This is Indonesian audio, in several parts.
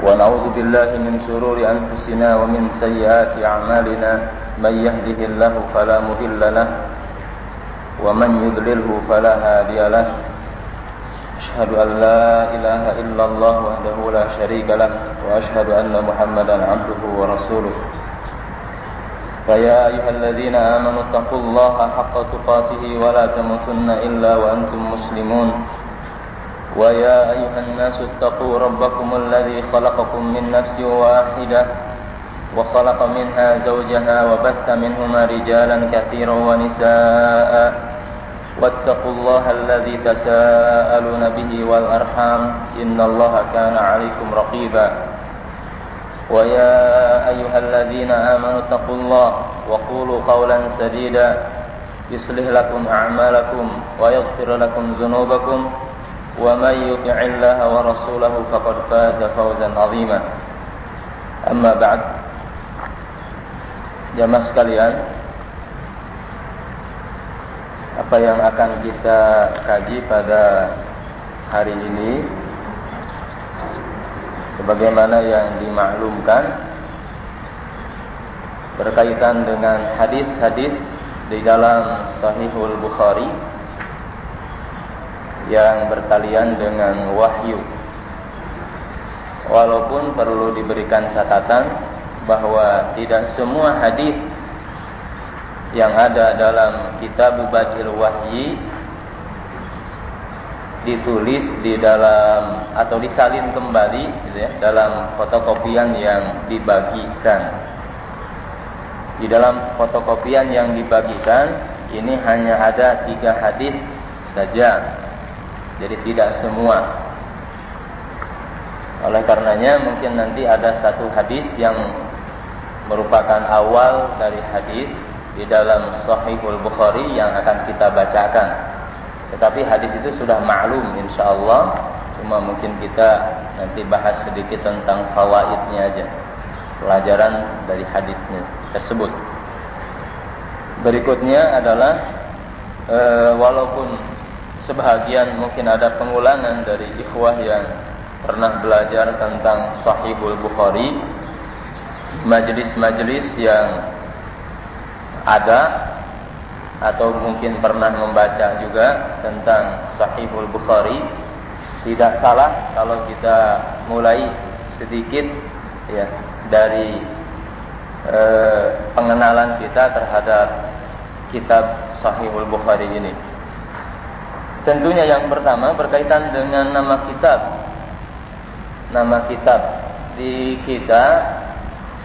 ونعوذ بالله من شرور أنفسنا ومن سيئات أعمالنا من يهده الله فلا مضل له ومن يضلله فلا هادي له أشهد أن لا إله إلا الله وحده لا شريك له وأشهد أن محمدا عبده ورسوله فيا أيها الذين آمنوا اتقوا الله حق تقاته ولا تموتن إلا وأنتم مسلمون ويا أيها الناس اتقوا ربكم الذي خلقكم من نفس واحدة وخلق منها زوجها وبث منهما رجالا كثيرا ونساء واتقوا الله الذي تساءلون به والأرحام إن الله كان عليكم رقيبا ويا أيها الذين آمنوا اتقوا الله وقولوا قولا سديدا يصلح لكم أعمالكم ويغفر لكم ذنوبكم ومن يطع الله ورسوله فقد فاز فوزا عظيما أما بعد. Jamaah sekalian, apa yang akan kita kaji pada hari ini sebagaimana yang dimaklumkan berkaitan dengan hadis-hadis di dalam Sahihul Bukhari yang berkalian dengan wahyu. Walaupun perlu diberikan catatan bahwa tidak semua hadis yang ada dalam kitab Badil Wahyi ditulis di dalam atau disalin kembali gitu ya, dalam fotokopian yang dibagikan. Di dalam fotokopian yang dibagikan ini hanya ada 3 hadis saja. Jadi tidak semua. Oleh karenanya mungkin nanti ada satu hadis yang merupakan awal dari hadis di dalam Sahihul Bukhari yang akan kita bacakan. Tetapi hadis itu sudah maklum insyaallah, cuma mungkin kita nanti bahas sedikit tentang fawaidnya aja, pelajaran dari hadisnya tersebut. Berikutnya adalah walaupun sebahagian mungkin ada pengulangan dari ikhwah yang pernah belajar tentang Sahihul Bukhari, majelis-majelis yang ada atau mungkin pernah membaca juga tentang Sahihul Bukhari, tidak salah kalau kita mulai sedikit ya dari pengenalan kita terhadap kitab Sahihul Bukhari ini. Tentunya yang pertama berkaitan dengan nama kitab. Nama kitab di kita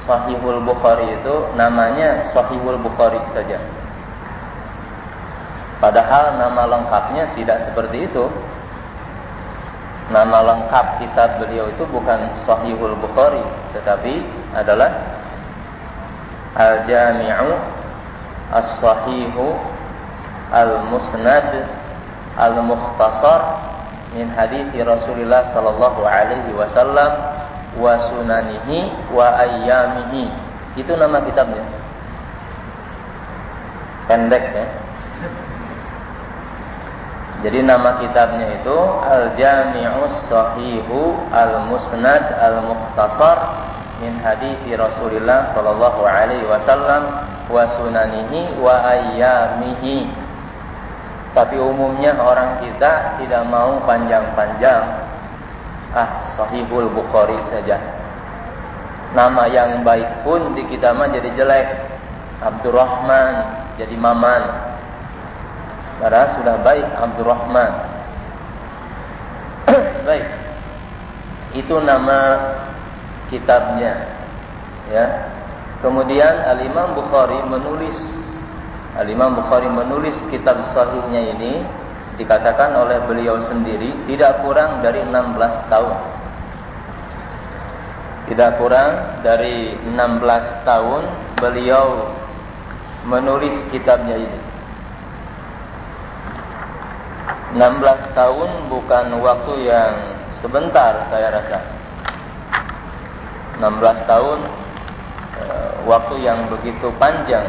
Sahihul Bukhari itu namanya Sahihul Bukhari saja. Padahal nama lengkapnya tidak seperti itu. Nama lengkap kitab beliau itu bukan Sahihul Bukhari, tetapi adalah Al-Jami'u As-Sahihu Al-Musnad Al-Mukhtasar min hadithi Rasulullah sallallahu alaihi wasallam wa sunanihi wa ayyamihi. Itu nama kitabnya. Pendek ya. Jadi nama kitabnya itu Al-Jami'us Sahihu Al-Musnad Al-Mukhtasar min hadithi Rasulullah sallallahu alaihi wasallam wa sunanihi wa ayyamihi. Tapi umumnya orang kita tidak mau panjang-panjang. Sahihul Bukhari saja. Nama yang baik pun di kita mah jadi jelek. Abdurrahman jadi Maman. Padahal sudah baik Abdurrahman. Baik. Itu nama kitabnya. Ya. Kemudian Al-Imam Bukhari menulis kitab sahihnya ini, dikatakan oleh beliau sendiri tidak kurang dari 16 tahun. Tidak kurang dari 16 tahun beliau menulis kitabnya ini. 16 tahun bukan waktu yang sebentar saya rasa. 16 tahun waktu yang begitu panjang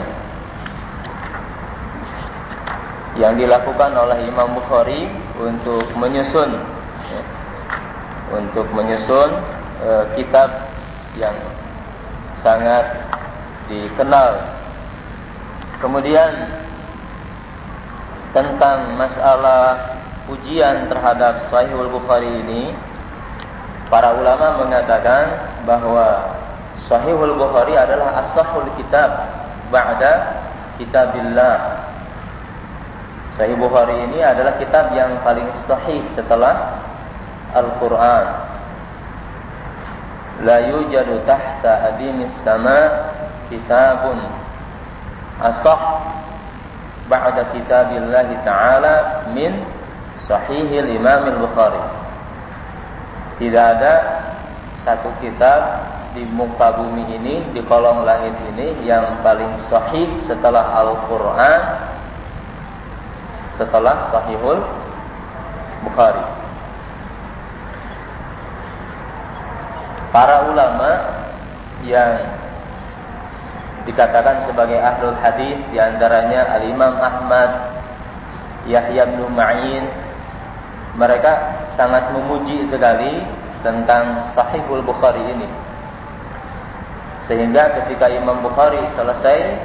yang dilakukan oleh Imam Bukhari untuk menyusun kitab yang sangat dikenal. Kemudian tentang masalah ujian terhadap Sahihul Bukhari ini, para ulama mengatakan bahwa Sahihul Bukhari adalah as-sahhul kitab ba'da kitabillah. Sahih Bukhari ini adalah kitab yang paling sahih setelah Al-Quran. La yujadu tahta adimis sama kitabun asah ba'da kitabillahi ta'ala min sahihil Imam Al-Bukhari. Tidak ada satu kitab di muka bumi ini, di kolong langit ini yang paling sahih setelah Al-Quran, setelah Sahihul Bukhari. Para ulama yang dikatakan sebagai ahlul hadis, di antaranya Al-Imam Ahmad, Yahya bin Ma'in, mereka sangat memuji sekali tentang Sahihul Bukhari ini. Sehingga ketika Imam Bukhari selesai,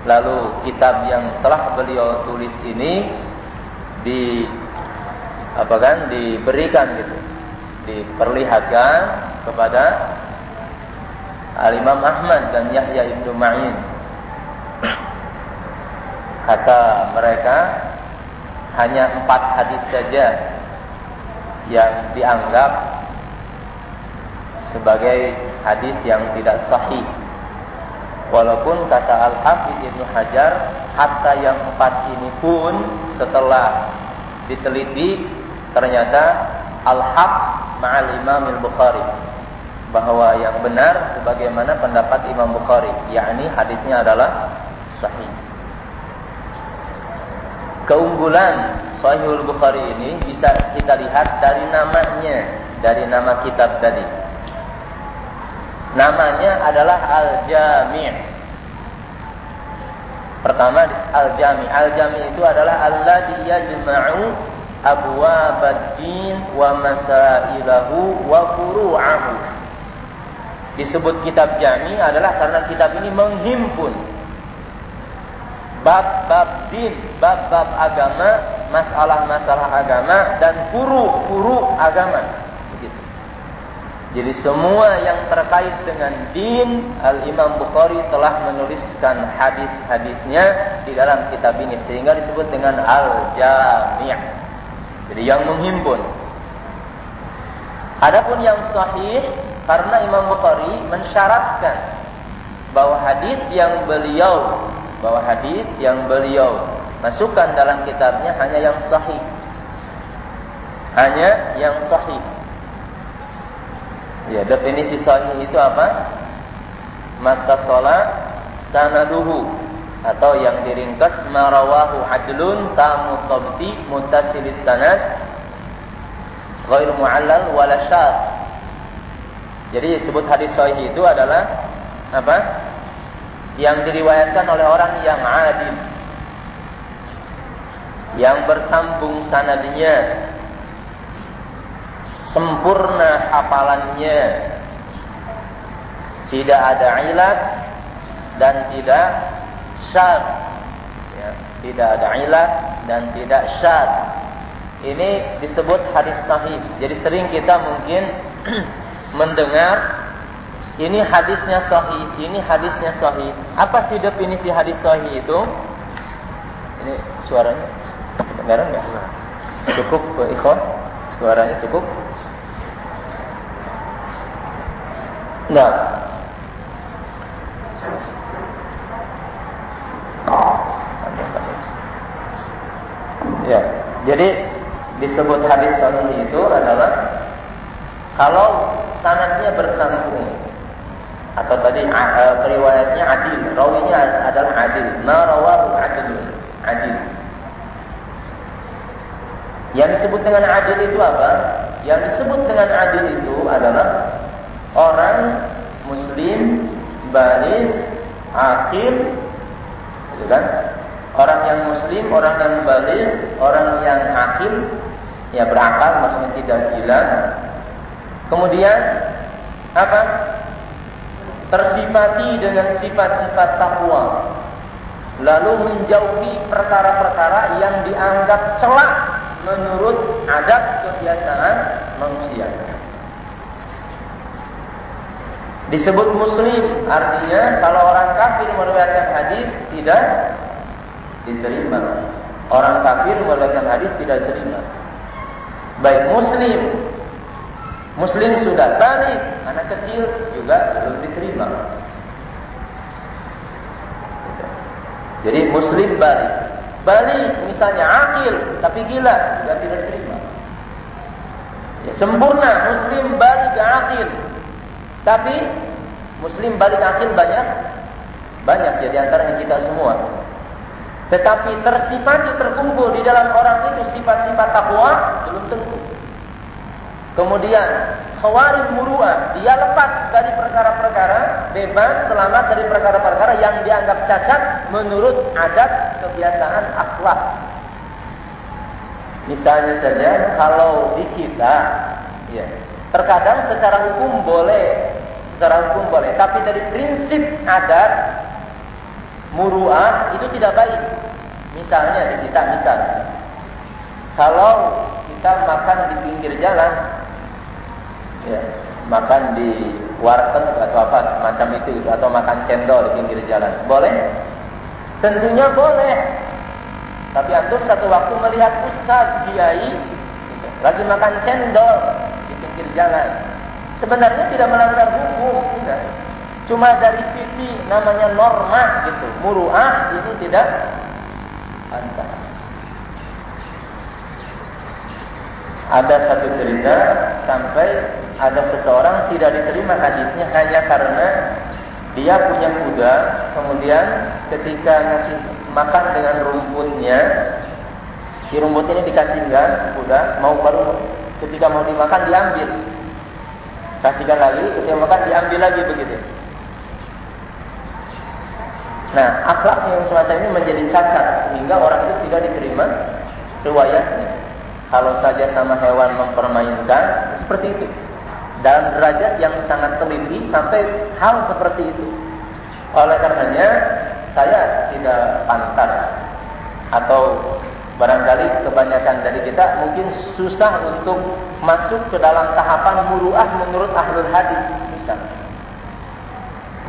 lalu kitab yang telah beliau tulis ini diberikan gitu, diperlihatkan kepada Al-Imam Ahmad dan Yahya ibnu Ma'in. Kata mereka, hanya 4 hadis saja yang dianggap sebagai hadis yang tidak sahih. Walaupun kata Al-Hafidz Ibnu Hajar, hatta yang 4 ini pun setelah diteliti ternyata al-haq ma'al Imam Al-Bukhari, bahwa yang benar sebagaimana pendapat Imam Bukhari, yakni hadisnya adalah sahih. Keunggulan Sahihul Bukhari ini bisa kita lihat dari namanya, dari nama kitab tadi. Namanya adalah Al-Jami'. Pertama Al-Jami'. Al-Jami' itu adalah alladzi yajma'u abwabad-din wa masailahu wa furu'ahu. Disebut kitab Jami' adalah karena kitab ini menghimpun bab-bab din, bab-bab agama, masalah-masalah agama, dan furu' agama. Jadi semua yang terkait dengan din, Al-Imam Bukhari telah menuliskan hadis-hadisnya di dalam kitab ini, sehingga disebut dengan Al-Jami'. Jadi yang menghimpun. Adapun yang sahih, karena Imam Bukhari mensyaratkan bahwa hadis yang beliau masukkan dalam kitabnya hanya yang sahih. Hanya yang sahih. Ya, definisi sahih itu apa? Mattasala sanaduhu, atau yang diringkas marawahu adlun tamu tabti muttasilis sanad ghairu mu'allal wala syadz. Jadi disebut hadis sahih itu adalah apa? Yang diriwayatkan oleh orang yang adil, yang bersambung sanadnya, sempurna hafalannya, tidak ada ilat dan tidak syadz, ya, tidak ada ilat dan tidak syadz. Ini disebut hadis sahih. Jadi sering kita mungkin mendengar ini hadisnya sahih, ini hadisnya sahih. Apa sih definisi hadis sahih itu? Ini suaranya kedengaran nggak? Cukup ikhwan? Suaranya cukup? Nah, ya, jadi disebut hadis sahih itu adalah kalau sanadnya bersambung, atau tadi periwayatnya adil, rawinya adalah adil, marawahu adil. Yang disebut dengan adil itu apa? Yang disebut dengan adil itu adalah orang muslim, baligh, aqil, gitu kan? Orang yang muslim, orang yang baligh, orang yang aqil, ya berakal, maksudnya tidak gila. Kemudian apa? Tersifati dengan sifat-sifat takwa. Lalu menjauhi perkara-perkara yang dianggap celak menurut adat kebiasaan manusia. Disebut muslim, artinya kalau orang kafir meriwayatkan hadis tidak diterima. Orang kafir meriwayatkan hadis tidak diterima. Baik Muslim sudah baligh, anak kecil juga belum diterima. Jadi Muslim baligh misalnya akil tapi gila juga tidak diterima. Ya, sempurna Muslim baligh akil, tapi Muslim baligh akil banyak ya di antaranya kita semua. Tetapi tersifati terkumpul di dalam orang itu sifat-sifat takwa belum tentu. Kemudian khawarij muru'ah, dia lepas dari perkara-perkara, bebas selamat dari perkara-perkara yang dianggap cacat menurut adat kebiasaan akhlak. Misalnya saja kalau di kita, ya, terkadang secara hukum boleh, tapi dari prinsip adat muru'ah itu tidak baik. Misalnya di kita, kalau kita makan di pinggir jalan, ya, makan di warteg atau apa macam itu, atau makan cendol di pinggir jalan, boleh? Tentunya boleh. Tapi antum satu waktu melihat ustaz kiai lagi makan cendol di pinggir jalan, sebenarnya tidak melanggar hukum, tidak. Cuma dari sisi namanya norma gitu, muru'ah ini tidak pantas. Ada satu cerita sampai ada seseorang tidak diterima hadisnya hanya karena dia punya kuda, kemudian ketika ngasih makan dengan rumputnya, si rumput ini dikasihkan kuda, ketika mau dimakan diambil, kasihkan lagi, ketika makan diambil lagi begitu. Nah, akhlak yang semacam ini menjadi cacat sehingga orang itu tidak diterima riwayatnya. Kalau saja sama hewan mempermainkan, seperti itu. Dalam derajat yang sangat teliti sampai hal seperti itu. Oleh karenanya, saya tidak pantas, atau barangkali kebanyakan dari kita mungkin susah untuk masuk ke dalam tahapan muru'ah menurut ahlul hadis. Susah.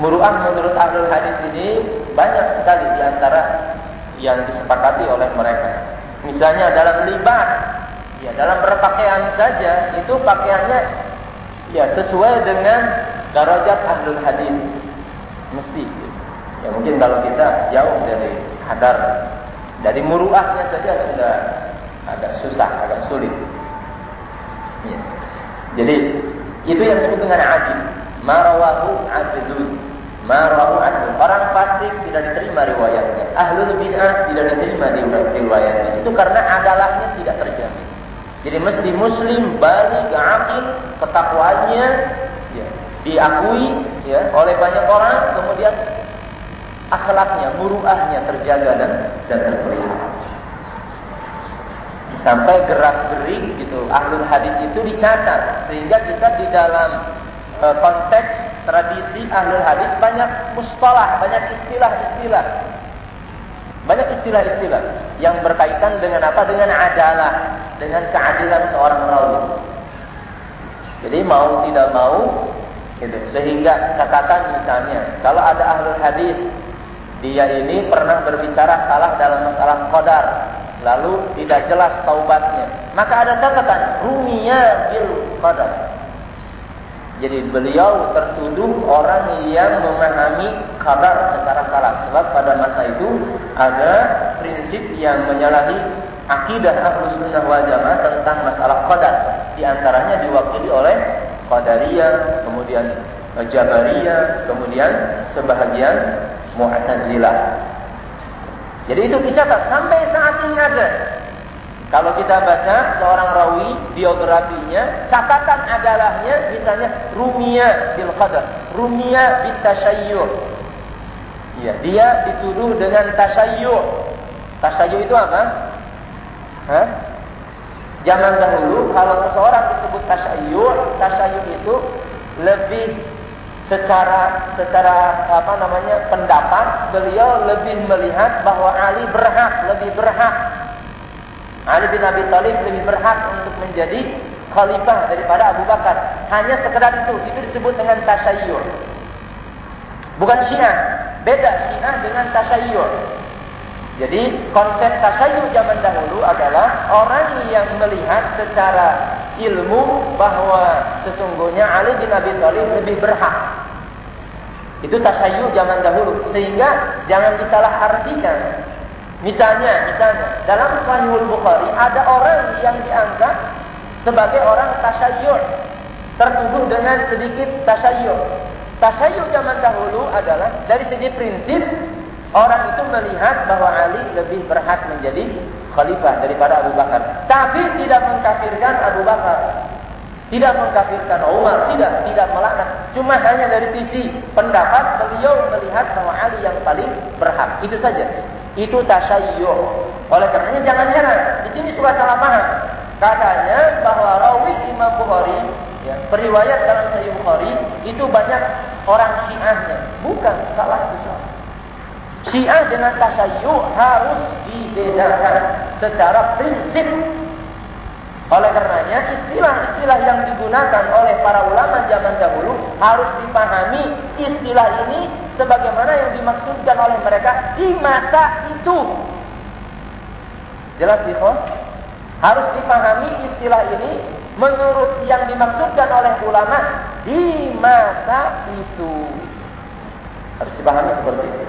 Muru'ah menurut ahlul hadis ini banyak sekali di antara yang disepakati oleh mereka. Misalnya dalam libas, ya dalam berpakaian saja itu pakaiannya ya sesuai dengan darajat ahlul hadis mesti. Ya mungkin kalau kita jauh dari hadar, dari muru'ahnya saja sudah agak susah, agak sulit. Ya. Jadi itu yang disebut dengan adil. Marawahu adlun. Marawahu adlun. Orang fasik tidak diterima riwayatnya. Ahlul bid'ah tidak diterima riwayatnya. Itu karena adalahnya tidak terjamin. Jadi mesti muslim, baligh, aqil, ketakwaannya ya, diakui ya oleh banyak orang, kemudian akhlaknya, muru'ahnya terjaga dan terpelihara. Sampai gerak-gerik gitu ahlul hadis itu dicatat, sehingga kita di dalam konteks tradisi ahlul hadis banyak mustalah, banyak istilah-istilah. Banyak istilah-istilah yang berkaitan dengan apa? Dengan adalah, dengan keadilan seorang rawi. Jadi mau tidak mau gitu. Sehingga catatan misalnya, kalau ada ahlul hadis, dia ini pernah berbicara salah dalam masalah qadar, lalu tidak jelas taubatnya, maka ada catatan rumiya bil qadar. Jadi beliau tertuduh orang yang memahami kabar secara salah. Sebab pada masa itu ada prinsip yang menyalahi akidah Ahlus Sunnah wal Jamaah tentang masalah qadar. Di antaranya diwakili oleh Qadariyah, kemudian Jabariyah, kemudian sebahagian Mu'tazilah. Jadi itu dicatat sampai saat ini ada. Kalau kita baca seorang rawi biografinya, catatan adalahnya misalnya rumiya bil qadar, rumiya bit tasyayyu'. Ya, dia dituduh dengan tasyayyu'. Tasyayyu' itu apa? Hah? Zaman dahulu kalau seseorang disebut tasyayyu' itu lebih secara pendapat beliau lebih melihat bahwa Ali lebih berhak. Ali bin Abi Thalib lebih berhak untuk menjadi khalifah daripada Abu Bakar. Hanya sekedar itu disebut dengan tasyayyu'. Bukan Syiah. Beda Syiah dengan tasyayyu'. Jadi konsep tasyayyu' zaman dahulu adalah orang yang melihat secara ilmu bahwa sesungguhnya Ali bin Abi Thalib lebih berhak. Itu tasyayyu' zaman dahulu. Sehingga jangan disalahartikan. Misalnya dalam Sahihul Bukhari ada orang yang dianggap sebagai orang tasyayyu', tertuduh dengan sedikit tasyayyu'. Tasyayyu' zaman dahulu adalah dari segi prinsip orang itu melihat bahwa Ali lebih berhak menjadi khalifah daripada Abu Bakar. Tapi tidak mengkafirkan Abu Bakar. Tidak mengkafirkan Umar. Tidak melaknat. Cuma hanya dari sisi pendapat beliau melihat bahwa Ali yang paling berhak. Itu saja. Itu tasyayyu'. Oleh karenanya jangan heran. Di sini suka salah paham. Katanya bahwa rawi Imam Bukhari, periwayat dalam Sahih Bukhari, itu banyak orang Syiahnya. Bukan, salah besar. Syiah dengan tasyayyu' harus dibedakan secara prinsip. Oleh karenanya istilah-istilah yang digunakan oleh para ulama zaman dahulu harus dipahami istilah ini sebagaimana yang dimaksudkan oleh mereka di masa itu. Jelas ikhwan? Harus dipahami istilah ini menurut yang dimaksudkan oleh ulama di masa itu. Harus dipahami seperti itu.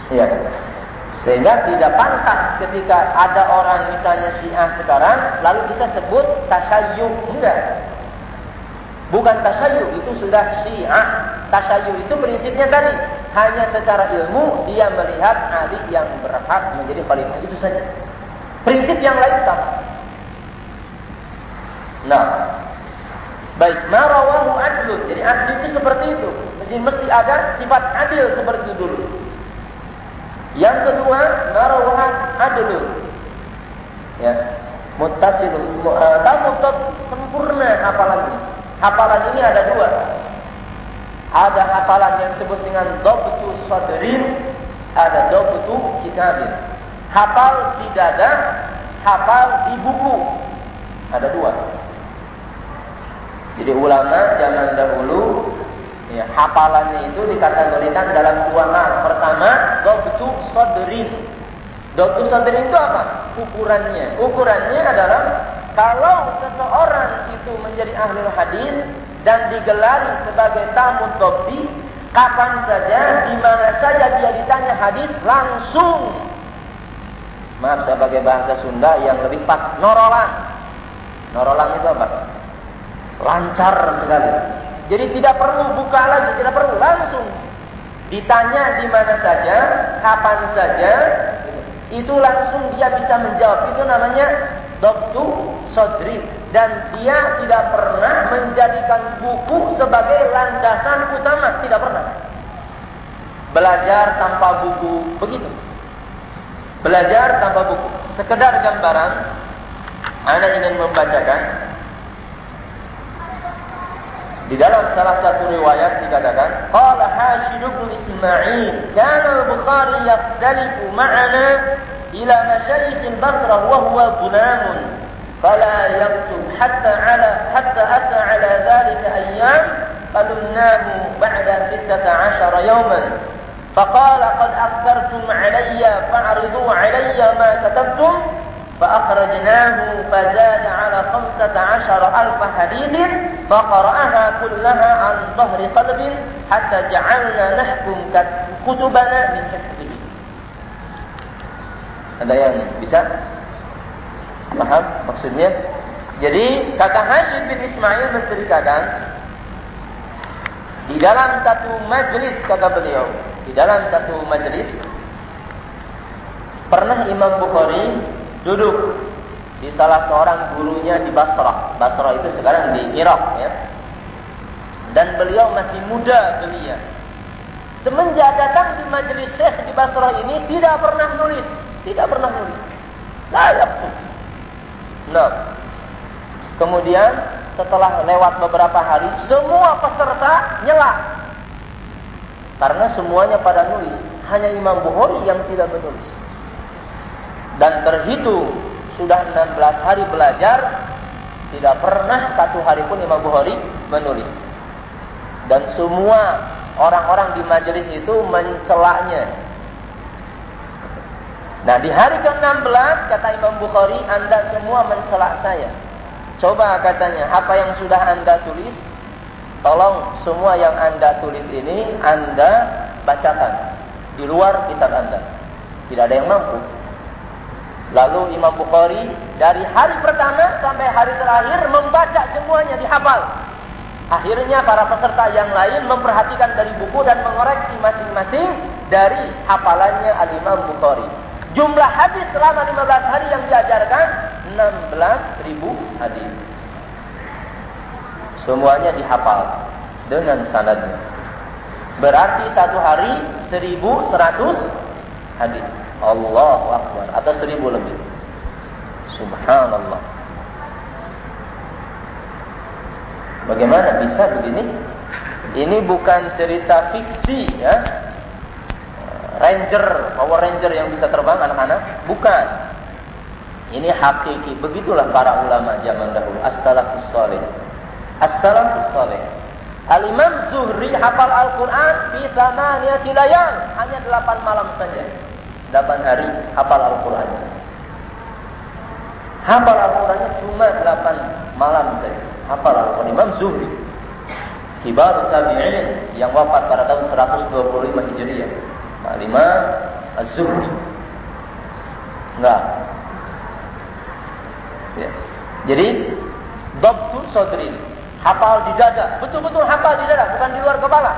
Ya, sehingga tidak pantas ketika ada orang misalnya Syiah sekarang, lalu kita sebut tasyayyu'. Enggak. Bukan tasyayyu', itu sudah Syiah. Tasyayyu' itu prinsipnya tadi, hanya secara ilmu dia melihat Ali yang berhak menjadi khalifah. Itu saja. Prinsip yang lain sama. Nah, baik, marawahu adlun. Jadi adil itu seperti itu. Mesti ada sifat adil seperti itu dulu. Yang kedua, marawahan adlun. Ya, muttasilus, sempurna hafalannya. Hafalan ini ada dua. Ada hafalan yang disebut dengan dhabtu sadrin, ada dhabtu kitabin. Hafal di dada, hafal di buku. Ada dua. Jadi ulama zaman dahulu, ya, hafalannya itu dikategorikan dalam dua hal. Pertama, dhabtu sadrin. Dhabtu sadrin itu apa? Ukurannya adalah kalau seseorang itu menjadi ahli hadis dan digelari sebagai tamu dhabti, kapan saja, di mana saja dia ditanya hadis langsung. Maaf, saya pakai bahasa Sunda yang lebih pas, norolan. Norolan itu apa? Lancar sekali. Jadi tidak perlu buka lagi, tidak perlu, langsung ditanya di mana saja, kapan saja, itu langsung dia bisa menjawab. Itu namanya dhabtu sadri. Dan dia tidak pernah menjadikan buku sebagai landasan utama, tidak pernah. Belajar tanpa buku, begitu. Belajar tanpa buku. Sekedar gambaran, Anda ingin membacakan. Di dalam salah satu riwayat dikatakan, qala Hashim bin Ismail, kana al-Bukhari yakhtalifu ma'ana ila masyayikh al-Basrah wa huwa gunamun, fala yaktub hatta ata ala dhalika ayyam, qalunnahu ba'da 16 yawman. فقال قد أكثرتم علي فاعرضوا علي ما كتبتم فأخرجناه فزاد على 15,000 حديث فقرأها كلها عن ظهر قلب حتى جعلنا نحكم كتبنا من حفظه. Ada yang bisa paham maksudnya? Jadi kata Hashim bin Ismail menceritakan di dalam satu majlis, kata beliau, di dalam satu majlis pernah Imam Bukhari duduk di salah seorang gurunya di Basrah. Basrah itu sekarang di Irak, ya. Dan beliau masih muda belia. Semenjak datang di majlis Syekh di Basrah ini tidak pernah nulis, Layak tuh. Nah, kemudian setelah lewat beberapa hari, semua peserta nyela. Karena semuanya pada nulis. Hanya Imam Bukhari yang tidak menulis. Dan terhitung sudah 16 hari belajar, tidak pernah satu hari pun Imam Bukhari menulis. Dan semua orang-orang di majelis itu mencelanya. Nah, di hari ke-16 kata Imam Bukhari, Anda semua mencela saya. Coba katanya, apa yang sudah Anda tulis, tolong semua yang Anda tulis ini Anda bacakan di luar kitab Anda. Tidak ada yang mampu. Lalu Imam Bukhari dari hari pertama sampai hari terakhir membaca semuanya, dihafal. Akhirnya para peserta yang lain memperhatikan dari buku dan mengoreksi masing-masing dari hafalannya Al-Imam Bukhari. Jumlah hadis selama 15 hari yang diajarkan 16.000 hadis. Semuanya dihafal dengan sanadnya. Berarti satu hari 1.100 hadis. Allahu Akbar. Atau 1.000 lebih. Subhanallah. Bagaimana bisa begini? Ini bukan cerita fiksi, ya. Power Ranger yang bisa terbang anak-anak, bukan. Ini hakiki. Begitulah para ulama zaman dahulu. As-salafus salih. As-salafus salih. Al-Imam Zuhri hafal Al-Quran fi 8 layal, hanya 8 malam saja. 8 hari hafal Al-Quran. Hafal Al-Qurannya cuma 8 malam saja. Hafal Al-Quran. Imam Zuhri, kibar tabi'in yang wafat pada tahun 125 Hijriah. Imam Az-Zuhri. Enggak. Ya. Jadi dhabtu sadrin, hafal di dada, betul-betul hafal di dada, bukan di luar kepala.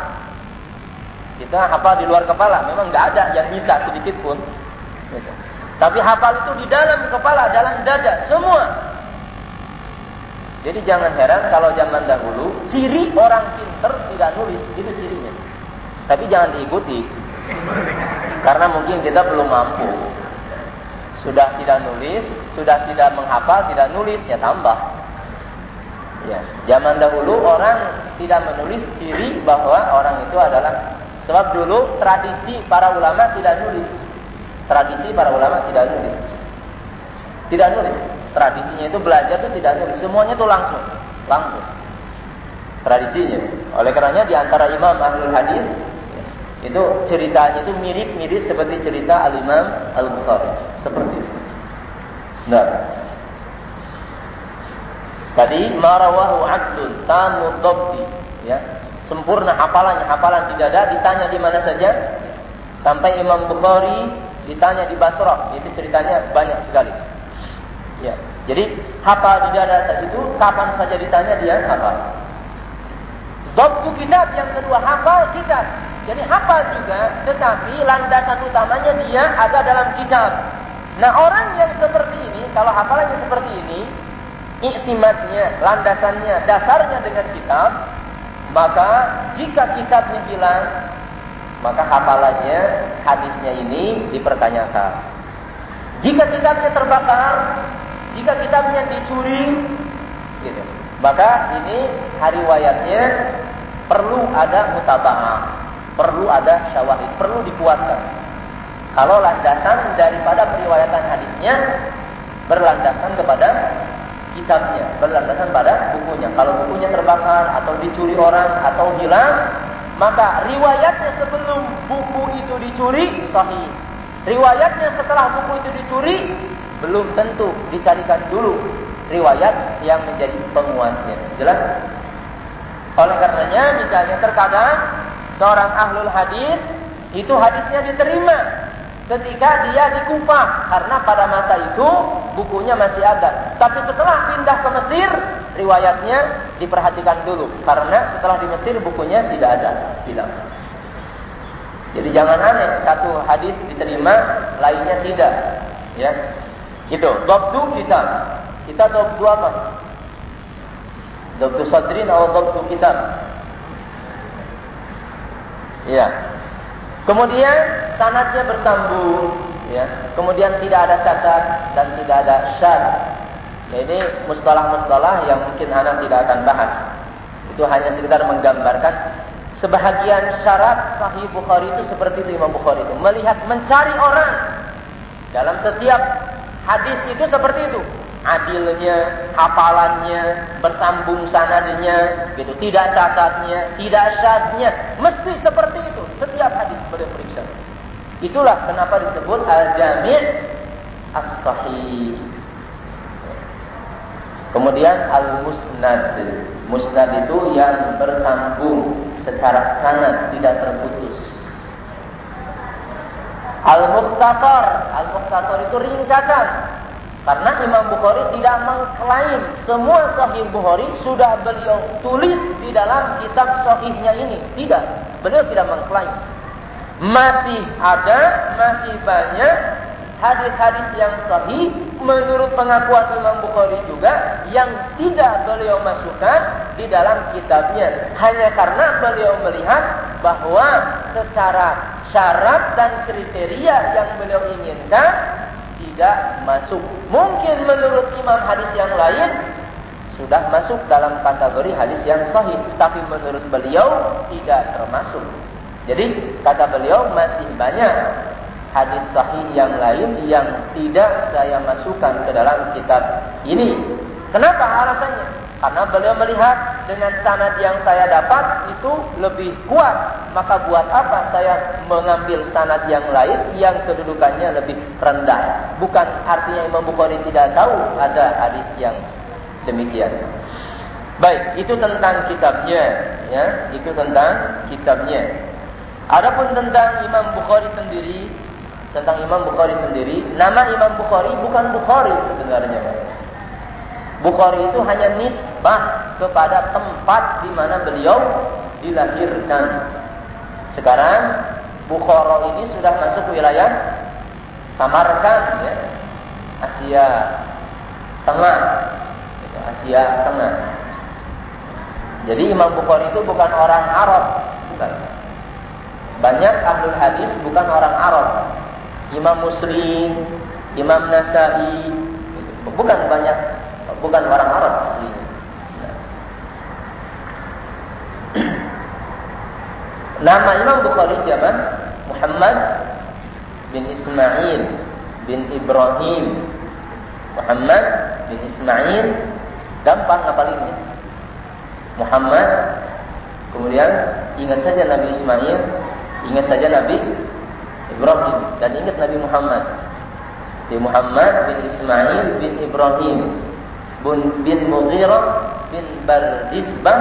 Kita hafal di luar kepala, memang enggak ada yang bisa sedikit pun. Gitu. Tapi hafal itu di dalam kepala, dalam dada, semua. Jadi jangan heran kalau zaman dahulu ciri orang pinter tidak nulis, itu cirinya. Tapi jangan diikuti. Karena mungkin kita belum mampu. Sudah tidak nulis, sudah tidak menghafal, tidak nulis, ya tambah. Ya, zaman dahulu orang tidak menulis ciri bahwa orang itu adalah, sebab dulu tradisi para ulama tidak nulis. Tradisi para ulama tidak nulis. Tidak nulis. Tradisinya itu belajar itu tidak nulis. Semuanya itu langsung. Tradisinya. Oleh karenanya di antara imam ahlul hadis itu ceritanya itu mirip-mirip seperti cerita Al-Imam Al-Bukhari. Seperti itu. Nah. Tadi marawahu abdun tamu dhabti, ya. Sempurna hafalannya, hafalan di dada, ditanya di mana saja. Sampai Imam Bukhari ditanya di Basrah, itu ceritanya banyak sekali. Ya. Jadi hafal di dada itu kapan saja ditanya dia hafal. Dhabtu kitab yang kedua, hafal kitab. Jadi hafal juga, tetapi landasan utamanya dia ada dalam kitab. Nah, orang yang seperti ini, kalau hafalannya seperti ini, iktimadnya, landasannya, dasarnya dengan kitab, maka jika kitabnya hilang, maka hafalannya, hadisnya ini dipertanyakan. Jika kitabnya terbakar, jika kitabnya dicuri, gitu, maka ini riwayatnya perlu ada mutaba'ah, perlu ada syawahid, perlu dikuatkan. Kalau landasan daripada periwayatan hadisnya berlandasan kepada kitabnya, berlandasan pada bukunya. Kalau bukunya terbakar atau dicuri orang atau hilang, maka riwayatnya sebelum buku itu dicuri sahih. Riwayatnya setelah buku itu dicuri belum tentu, dicarikan dulu riwayat yang menjadi penguatnya. Jelas? Oleh karenanya misalnya terkadang seorang ahlul hadis itu hadisnya diterima ketika dia di Kufah, karena pada masa itu bukunya masih ada. Tapi setelah pindah ke Mesir, riwayatnya diperhatikan dulu, karena setelah di Mesir bukunya tidak ada, hilang. Jadi jangan aneh, satu hadis diterima, lainnya tidak. Ya, gitu. Dhabtu kitab. Kita dhabtu apa? Dhabtu sadrin atau dhabtu kitab? Ya. Kemudian sanadnya bersambung, ya. Kemudian tidak ada cacat dan tidak ada syadz. Ya, ini mustalah-mustalah yang mungkin anak tidak akan bahas. Itu hanya sekedar menggambarkan sebahagian syarat Sahih Bukhari itu seperti itu. Imam Bukhari itu mencari orang dalam setiap hadis itu seperti itu. Adilnya, hafalannya, bersambung sanadnya, gitu. Tidak cacatnya, tidak syadnya, mesti seperti itu. Setiap hadis beliau periksa. Itulah kenapa disebut Al-Jami' As-Sahih. Kemudian Al-Musnad. Musnad itu yang bersambung secara sanad, tidak terputus. Al-Mukhtasar. Al-Mukhtasar itu ringkasan. Karena Imam Bukhari tidak mengklaim semua Sahih Bukhari sudah beliau tulis di dalam kitab Sahihnya ini. Tidak. Beliau tidak mengklaim. Masih banyak hadis-hadis yang sahih menurut pengakuan Imam Bukhari juga yang tidak beliau masukkan di dalam kitabnya, hanya karena beliau melihat bahwa secara syarat dan kriteria yang beliau inginkan tidak masuk. Mungkin menurut imam hadis yang lain sudah masuk dalam kategori hadis yang sahih, tapi menurut beliau tidak termasuk. Jadi kata beliau masih banyak hadis sahih yang lain yang tidak saya masukkan ke dalam kitab ini. Kenapa alasannya? Karena beliau melihat dengan sanad yang saya dapat itu lebih kuat. Maka buat apa saya mengambil sanad yang lain yang kedudukannya lebih rendah? Bukan artinya Imam Bukhari tidak tahu ada hadis yang demikian. Baik, itu tentang kitabnya, ya, itu tentang kitabnya. Adapun tentang Imam Bukhari sendiri, nama Imam Bukhari bukan Bukhari sebenarnya. Bukhari itu hanya nisbah kepada tempat di mana beliau dilahirkan. Sekarang Bukhara ini sudah masuk wilayah Samarkand, ya, Asia Tengah, Asia Tengah. Jadi Imam Bukhari itu bukan orang Arab, bukan. Banyak ahlul hadis bukan orang Arab. Imam Muslim, Imam Nasa'i, bukan orang Arab aslinya. Nama Imam Bukhari siapa? Muhammad bin Ismail bin Ibrahim. Muhammad bin Ismail, gampang ngapalinnya. Muhammad, kemudian ingat saja Nabi Ismail, ingat saja Nabi Ibrahim, dan ingat Nabi Muhammad. Di Muhammad bin Ismail bin Ibrahim bin Mughirah bin Bardisbah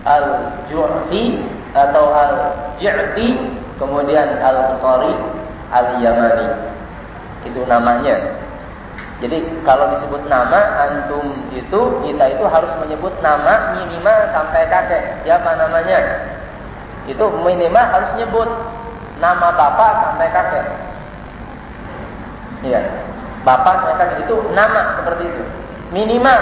Al-Ju'fi atau Al-Ji'fi, kemudian Al-Bukhari Al-Yamani. Itu namanya. Jadi kalau disebut nama antum itu, kita itu harus menyebut nama minimal sampai kakek. Siapa namanya? Itu minimal harus nyebut nama bapak sampai kakek. Iya. Bapak sampai kakek itu nama seperti itu. Minimal.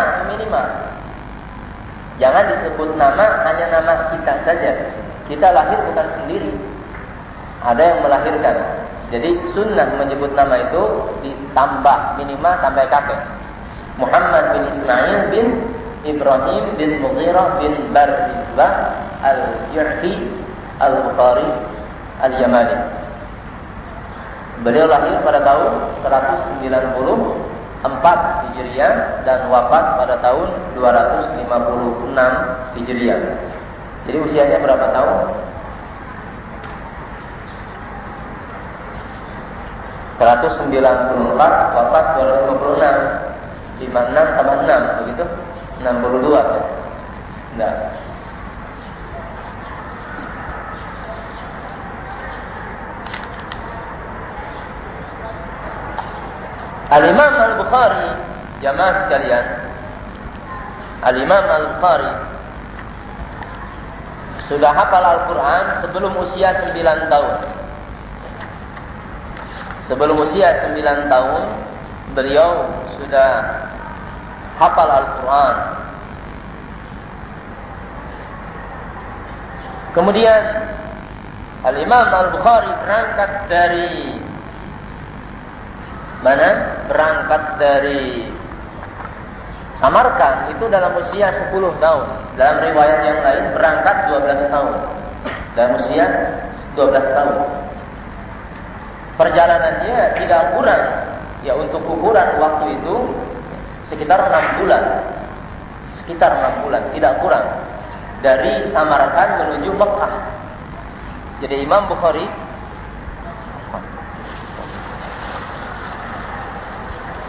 Jangan disebut nama hanya nama kita saja. Kita lahir bukan sendiri. Ada yang melahirkan. Jadi sunnah menyebut nama itu ditambah minimal sampai kakek. Muhammad bin Ismail bin Ibrahim bin Mughirah bin Bardisbah Al-Ju'fi Al-Bukhari Al-Yamani. Beliau lahir pada tahun 194 Hijriah dan wafat pada tahun 256 Hijriah. Jadi usianya berapa tahun? 194, wafat 256, 56 tambah 6, begitu? 62 ya? Nah. Al-Imam Al-Bukhari, jamaah sekalian, Al-Imam Al-Bukhari sudah hafal Al-Quran sebelum usia 9 tahun. Sebelum usia 9 tahun, beliau sudah hafal Al-Quran. Kemudian Al-Imam Al-Bukhari berangkat dari mana? Berangkat dari Samarkand itu dalam usia 10 tahun. Dalam riwayat yang lain berangkat 12 tahun. Dalam usia 12 tahun. Perjalanannya tidak kurang, ya untuk ukuran waktu itu sekitar 6 bulan. Sekitar 6 bulan, tidak kurang. Dari Samarkand menuju Mekah. Jadi Imam Bukhari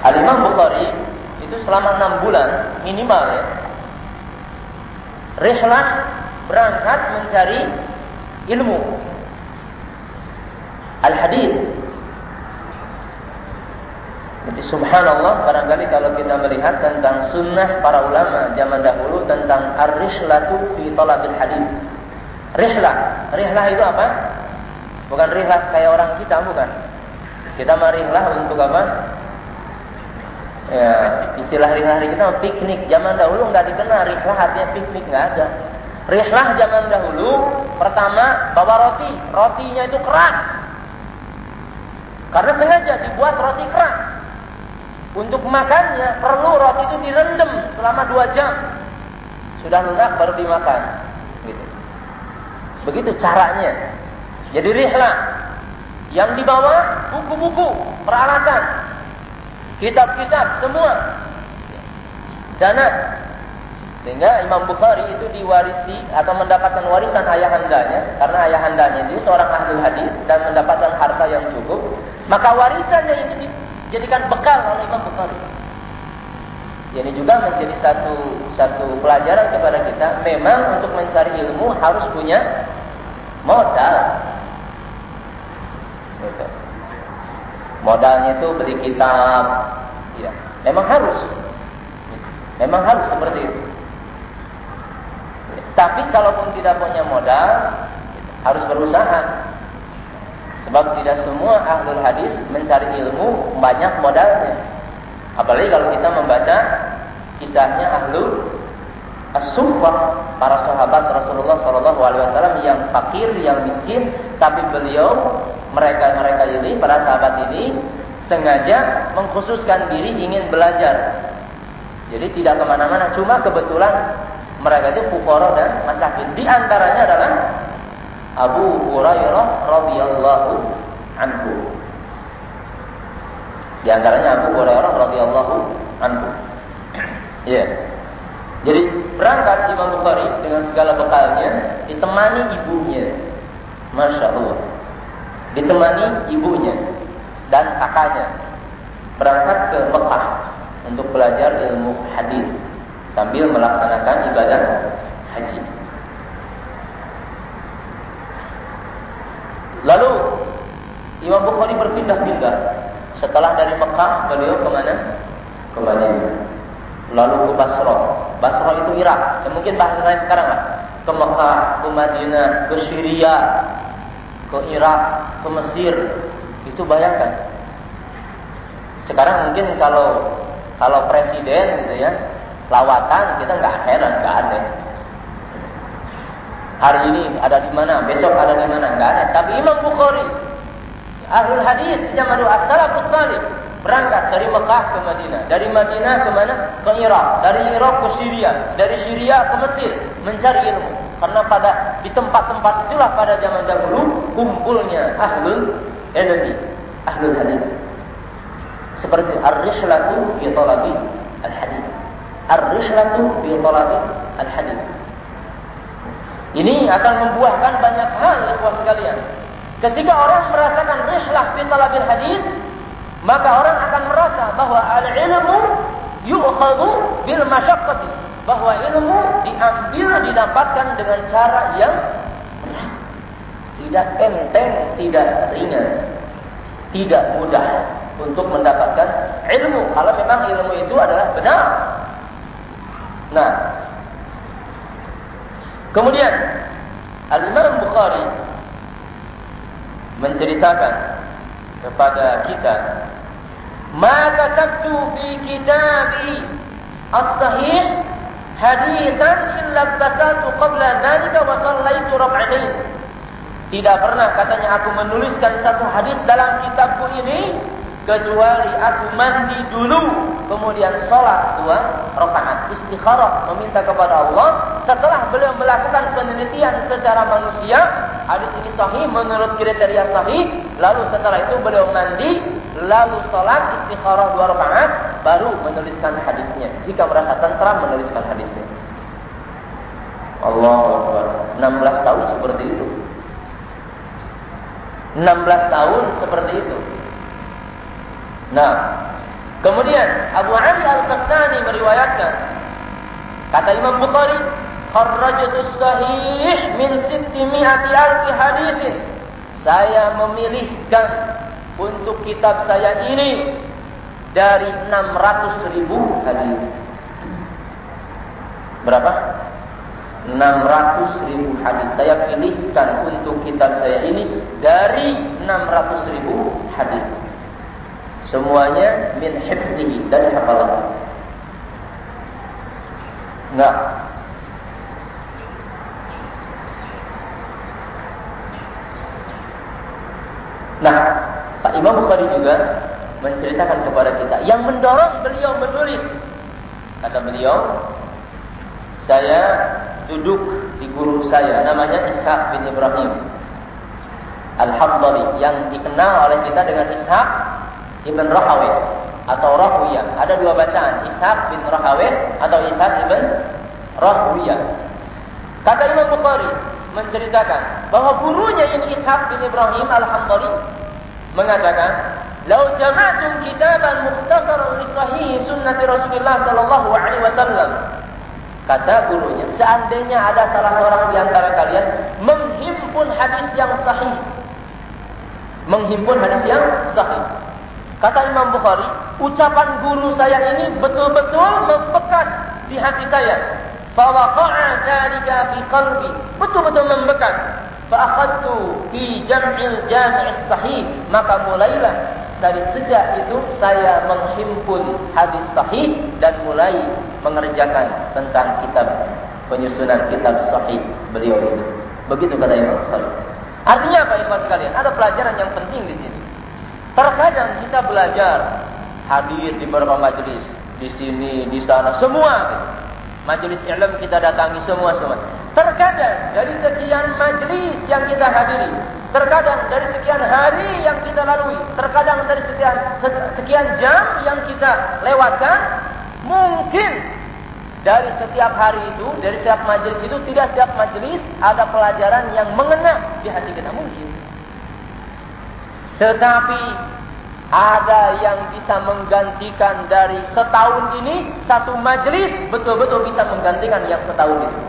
Al-Imam Bukhari itu selama 6 bulan minimal ya, rihlah berangkat mencari ilmu al-hadis. Jadi subhanallah, barangkali kalau kita melihat tentang sunnah para ulama zaman dahulu tentang ar-rihlatu fi talabil hadis. Rihlah itu apa? Bukan rihlah kayak orang kita, bukan. Kita merihlah untuk apa? Ya, istilah rihlah kita piknik. Zaman dahulu nggak dikenal rihlah artinya piknik, nggak ada. Rihlah zaman dahulu pertama bawa roti, rotinya itu keras. Karena sengaja dibuat roti keras. Untuk makannya perlu roti itu direndam selama 2 jam. Sudah lunak baru dimakan. Gitu. Begitu caranya. Jadi rihlah. Yang dibawa buku-buku, peralatan, kitab-kitab semua. Dana. Sehingga Imam Bukhari itu diwarisi atau mendapatkan warisan ayahandanya, karena ayahandanya itu seorang ahli hadis dan mendapatkan harta yang cukup, maka warisannya ini dijadikan bekal oleh Imam Bukhari. Ini juga menjadi satu pelajaran kepada kita. Memang untuk mencari ilmu harus punya modal. Gitu. Modalnya itu beli kitab, ya. Memang harus seperti itu. Tapi kalaupun tidak punya modal, harus berusaha. Sebab tidak semua ahlul hadis mencari ilmu banyak modalnya. Apalagi kalau kita membaca kisahnya ahlul as-suffah, para sahabat Rasulullah SAW yang fakir, yang miskin, tapi mereka ini, para sahabat ini sengaja mengkhususkan diri ingin belajar. Jadi tidak kemana-mana, cuma kebetulan mereka itu fuqara dan masakin. Di antaranya adalah Abu Hurairah radhiyallahu anhu. Di antaranya Abu Hurairah radhiyallahu anhu. Ya. Jadi berangkat Imam Bukhari dengan segala bekalnya, ditemani ibunya. Masya Allah. Ditemani ibunya dan kakaknya. Berangkat ke Mekah untuk belajar ilmu hadis sambil melaksanakan ibadah haji. Lalu Imam Bukhari berpindah-pindah. Setelah dari Mekah, beliau kemana? Ke Madinah. Lalu ke Basrah. Basrah itu Irak. Ya, mungkin bahasa saya sekarang lah. Ke Mekah, ke Madinah, ke Syria, ke Irak, ke Mesir. Itu bayangkan. Sekarang mungkin kalau presiden gitu ya, lawatan kita nggak heran, nggak ada. Hari ini ada di mana, besok ada di mana, nggak ada. Tapi Imam Bukhari, ahlul hadis zaman dulu as-salafus salih, berangkat dari Mekah ke Madinah, dari Madinah ke mana? Ke Irak, dari Irak ke Syria, dari Syria ke Mesir mencari ilmu. Karena di tempat-tempat itulah pada zaman dahulu kumpulnya ahlul ilmi, ahlul hadis. Seperti ar-rihlatu fi talabi al-hadis. Ar-rihlatu fi talabi al-hadis. Ini akan membuahkan banyak hal, ikhwah sekalian. Ketika orang merasakan rihlah fi talabil hadis, maka orang akan merasa bahwa al-ilmu yu'khadhu bil masyaqqati, bahwa ilmu didapatkan dengan cara yang tidak enteng, tidak ringan, tidak mudah untuk mendapatkan ilmu. Kalau memang ilmu itu adalah benar. Nah, kemudian Al-Imam Bukhari menceritakan kepada kita, "Ma katabtu fi kitabi as-sahih haditsan illa basatu qabla dhalika wa sallaitu rak'atain." Tidak pernah katanya aku menuliskan satu hadis dalam kitabku ini kecuali aku mandi dulu kemudian sholat 2 rakaat, istikharah, meminta kepada Allah. Setelah beliau melakukan penelitian secara manusia, hadis ini sahih menurut kriteria sahih. Lalu setelah itu beliau mandi, lalu sholat istikharah 2 rakaat, baru menuliskan hadisnya. Jika merasa tentram, menuliskan hadisnya. Allahu Akbar. 16 tahun seperti itu. 16 tahun seperti itu. Nah, kemudian Abu Ali Al-Qahtani meriwayatkan, kata Imam Bukhari, kharrajtus sahih min 600,000 haditsin. Saya memilihkan untuk kitab saya ini dari 600.000 hadis. Berapa? 600.000 hadis. Saya pilihkan untuk kitab saya ini dari 600.000 hadis. Semuanya min hifdzihi, dari hafalan. Nah, Pak Imam Bukhari juga menceritakan kepada kita yang mendorong beliau menulis. Kata beliau, saya duduk di guru saya, namanya Ishaq bin Ibrahim Al-Hamdali, yang dikenal oleh kita dengan Ishaq ibn Rahawih atau Rahwiyah. Ada 2 bacaan, Ishaq bin Rahawih atau Ishaq ibn Rahwiyah. Kata Imam Bukhari menceritakan bahwa gurunya ini Ishaq bin Ibrahim Al-Hamdali mengatakan, "Lau jama'tum kitaban mukhtasaran li sahih sunnati Rasulullah sallallahu alaihi wasallam." Kata gurunya, seandainya ada salah seorang di antara kalian menghimpun hadis yang sahih. Menghimpun hadis yang sahih. Kata Imam Bukhari, ucapan guru saya ini betul-betul membekas di hati saya. Fa waqa'a dzalika fi qalbi. Betul-betul membekas. Fa akhadtu fi jam'il jami' sahih. Maka mulailah dari sejak itu saya menghimpun hadis sahih dan mulai mengerjakan tentang kitab penyusunan kitab sahih beliau itu. Begitu kata Imam Bukhari. Artinya apa, ikhwan sekalian? Ada pelajaran yang penting di sini. Terkadang kita belajar hadir di beberapa majelis, di sini, di sana, semua gitu. Majelis ilmu kita datangi semua. Terkadang dari sekian majelis yang kita hadiri, terkadang dari sekian hari yang kita lalui, terkadang dari sekian jam yang kita lewatkan, mungkin dari setiap hari itu, dari setiap majelis itu, tidak setiap majelis ada pelajaran yang mengena di hati kita, mungkin. Tetapi ada yang bisa menggantikan dari setahun ini, satu majelis betul-betul bisa menggantikan yang setahun itu.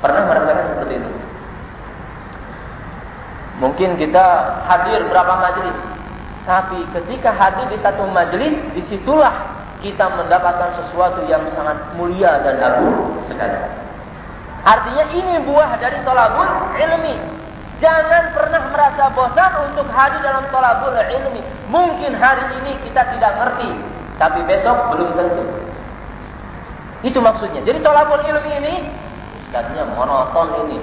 Pernah merasakan seperti itu? Mungkin kita hadir berapa majelis, tapi ketika hadir di satu majelis, disitulah kita mendapatkan sesuatu yang sangat mulia dan agung sekali. Artinya ini buah dari thalabul ilmi. Jangan pernah merasa bosan untuk hadir dalam thalabul ilmi. Mungkin hari ini kita tidak ngerti, tapi besok belum tentu. Itu maksudnya. Jadi thalabul ilmi ini, ustadznya monoton ini.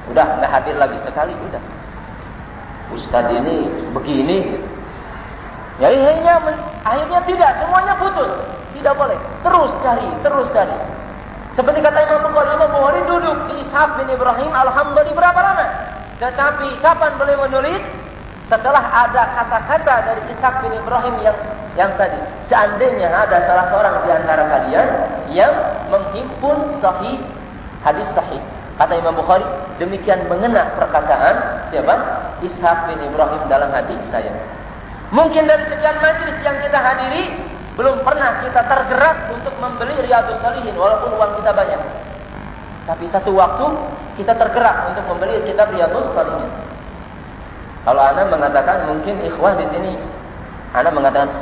Udah nggak hadir lagi sekali, udah. Ustadz ini begini. Jadi akhirnya tidak, semuanya putus. Tidak boleh. Terus cari. Seperti kata Imam Bukhari duduk di Ishaq bin Ibrahim Al-Hamdali berapa lama? Tetapi kapan beliau menulis? Setelah ada kata-kata dari Ishaq bin Ibrahim yang tadi. Seandainya ada salah seorang di antara kalian yang menghimpun sahih, hadis sahih. Kata Imam Bukhari, demikian mengena perkataan siapa? Ishaq bin Ibrahim dalam hati saya. Mungkin dari sekian majlis yang kita hadiri, belum pernah kita tergerak untuk membeli Riyadhus Shalihin walaupun uang kita banyak. Tapi satu waktu kita tergerak untuk membeli kitab Riyadhus Shalihin. Kalau Anda mengatakan, mungkin ikhwah di sini, Anda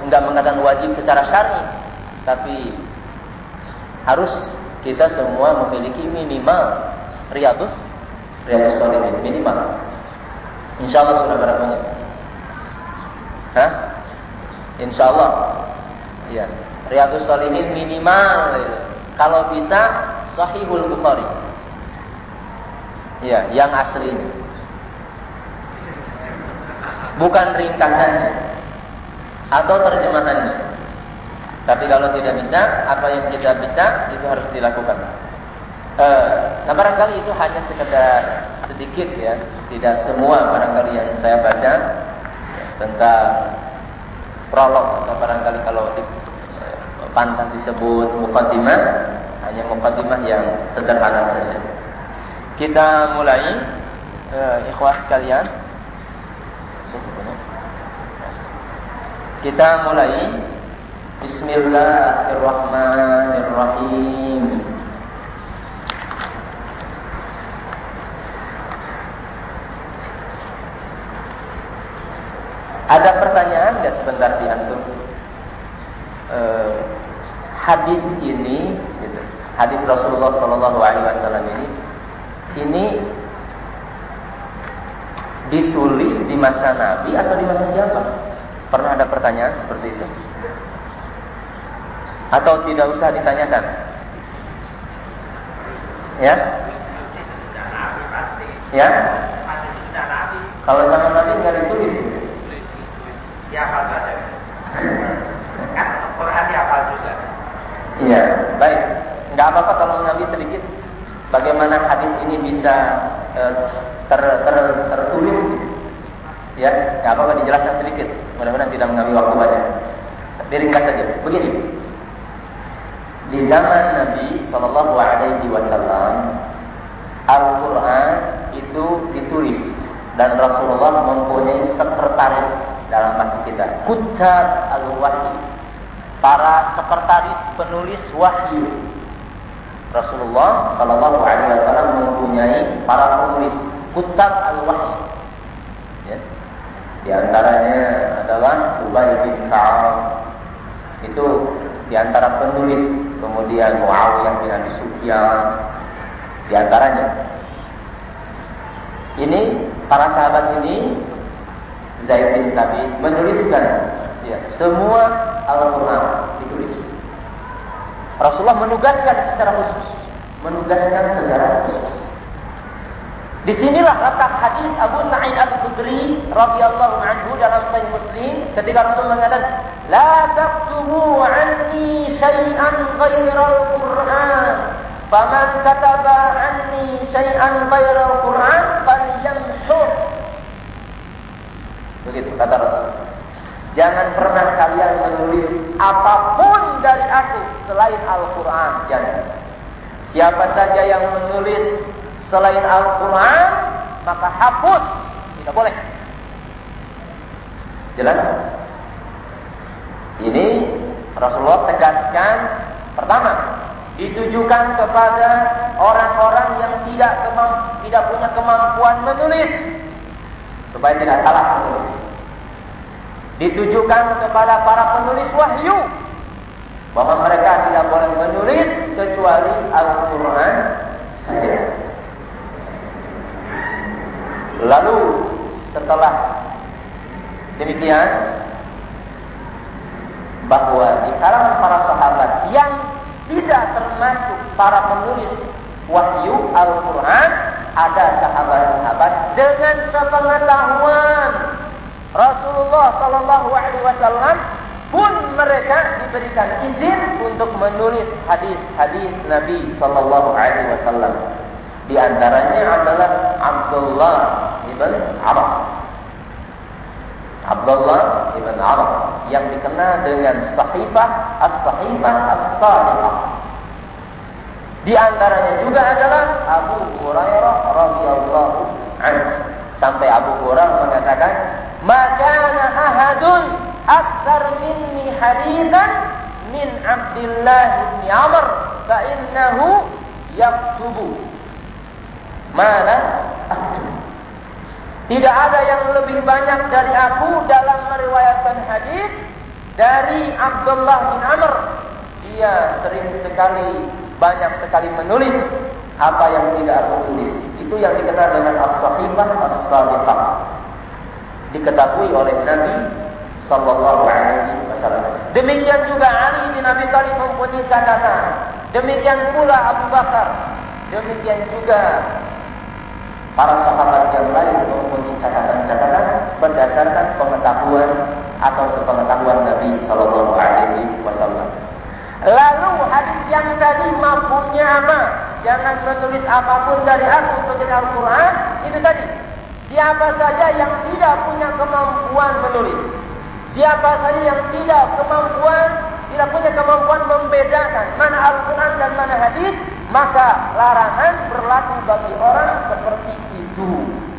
enggak mengatakan wajib secara syar'i, tapi harus kita semua memiliki minimal Riyadhus Shalihin, minimal. Insyaallah sudah berapa banyak? Insyaallah. Ya, Riyadhus Shalihin minimal. Kalau bisa Sahihul Bukhari. Ya, yang aslinya. Bukan ringkasannya atau terjemahannya. Tapi kalau tidak bisa, apa yang kita bisa itu harus dilakukan. Nah barangkali itu hanya sekedar sedikit ya, tidak semua barangkali yang saya baca tentang prolog atau barangkali kalau pantas disebut muqaddimah, hanya muqaddimah yang sederhana saja. Kita mulai, ikhwah sekalian. Kita mulai. Bismillahirrahmanirrahim. Ada pertanyaan nggak sebentar di antum? Hadis ini, gitu. Hadis Rasulullah Sallallahu Alaihi Wasallam ini ditulis di masa Nabi atau di masa siapa? Pernah ada pertanyaan seperti itu? Atau tidak usah ditanyakan? Ya? Ya? Kalau zaman Nabi nggak ditulis. Dihafal saja. Kan Quran dihafal juga. Iya, baik. Nggak apa-apa kalau mengambil sedikit. Bagaimana hadis ini bisa tertulis? Ya, nggak apa-apa dijelaskan sedikit. Mudah-mudahan tidak mengambil waktu banyak. Diringkas saja. Begini. Di zaman Nabi Sallallahu Alaihi Wasallam, Al-Quran itu ditulis dan Rasulullah mempunyai sekretaris dalam bahasa kita, Kutab al-Wahyi, para sekretaris penulis wahyu. Rasulullah Sallallahu Alaihi Wasallam mempunyai para penulis Kutab al-Wahyi. Ya. Di antaranya adalah Ubay bin Ka'ab, itu di antara penulis, kemudian Muawiyah bin Abi Sufyan, di antaranya. Ini para sahabat ini, Zaid bin Thabit menuliskan ya, semua Al-Quran ditulis. Rasulullah menugaskan secara khusus. Disinilah letak hadis Abu Sa'id Al-Khudri radhiyallahu anhu dalam Sahih Muslim ketika Rasul mengatakan, "La taktubu anni syai'an ghairal Qur'an. Faman kataba anni syai'an ghairal Qur'an falyamshuh." Begitu kata Rasul. Jangan pernah kalian menulis apapun dari aku selain Al-Quran. Jangan. Siapa saja yang menulis selain Al-Quran, maka hapus. Tidak boleh. Jelas? Ini Rasulullah tegaskan. Pertama, ditujukan kepada orang-orang yang tidak punya kemampuan menulis, supaya tidak salah menulis. Ditujukan kepada para penulis wahyu, bahwa mereka tidak boleh menulis kecuali Al-Quran saja. Lalu setelah demikian, bahwa di kalangan para sahabat yang tidak termasuk para penulis wahyu Al-Quran, ada sahabat-sahabat dengan sepengetahuan Rasulullah Sallallahu Alaihi Wasallam pun mereka diberikan izin untuk menulis hadis-hadis Nabi Sallallahu Alaihi Wasallam. Di antaranya adalah Abdullah ibn Amr. Abdullah ibn Amr yang dikenal dengan Sahifah As-Sahifah As-Sadiqah. Di antaranya juga adalah Abu Hurairah radhiyallahu anhu. Sampai Abu Hurairah mengatakan, "Makana ahadun aktsar minni haditsan min Abdullah bin Amr fa innahu yaktubu mana aktub." Tidak ada yang lebih banyak dari aku dalam meriwayatkan hadis dari Abdullah bin Amr. Dia sering sekali, banyak sekali menulis apa yang tidak aku tulis. Itu yang dikenal dengan As-Sahifah As-Sadiqah. Diketahui oleh Nabi Sallallahu Alaihi Wasallam. Demikian juga Ali bin Abi Thalib mempunyai catatan. Demikian pula Abu Bakar. Demikian juga para sahabat yang lain mempunyai catatan-catatan berdasarkan pengetahuan atau sepengetahuan Nabi Sallallahu Alaihi Wasallam. Lalu hadis yang tadi mafhumnya apa? Jangan menulis apapun dari aku untuk Al-Quran. Itu tadi. Siapa saja yang tidak punya kemampuan menulis, siapa saja yang tidak punya kemampuan membedakan mana Al-Quran dan mana hadis, maka larangan berlaku bagi orang seperti itu.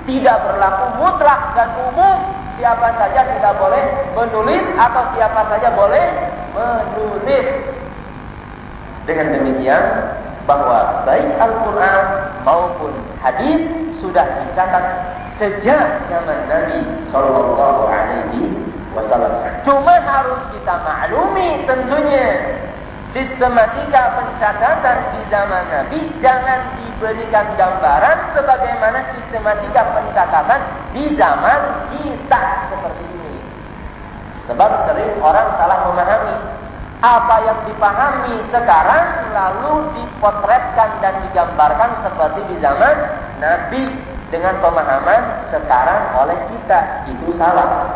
Tidak berlaku mutlak dan umum. Siapa saja tidak boleh menulis atau siapa saja boleh menulis. Dengan demikian, bahwa baik Al-Quran maupun hadis sudah dicatat sejak zaman Nabi Sallallahu Alaihi Wasallam. Cuma harus kita maklumi tentunya sistematika pencatatan di zaman Nabi jangan diberikan gambaran sebagaimana sistematika pencatatan di zaman kita seperti ini. Sebab sering orang salah memahami. Apa yang dipahami sekarang lalu dipotretkan dan digambarkan seperti di zaman Nabi dengan pemahaman sekarang oleh kita. Itu salah.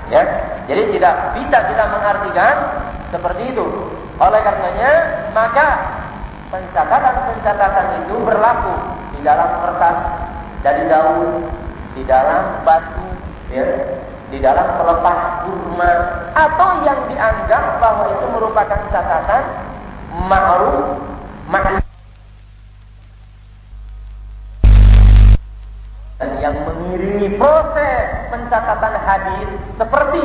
Ya, jadi tidak bisa kita mengartikan seperti itu. Oleh karenanya, maka pencatatan-pencatatan itu berlaku di dalam kertas dari daun, di dalam batu, ya, di dalam pelepah kurma, atau yang dianggap bahwa itu merupakan catatan ma'ruf, ma'lum, dan yang mengiringi proses pencatatan hadis seperti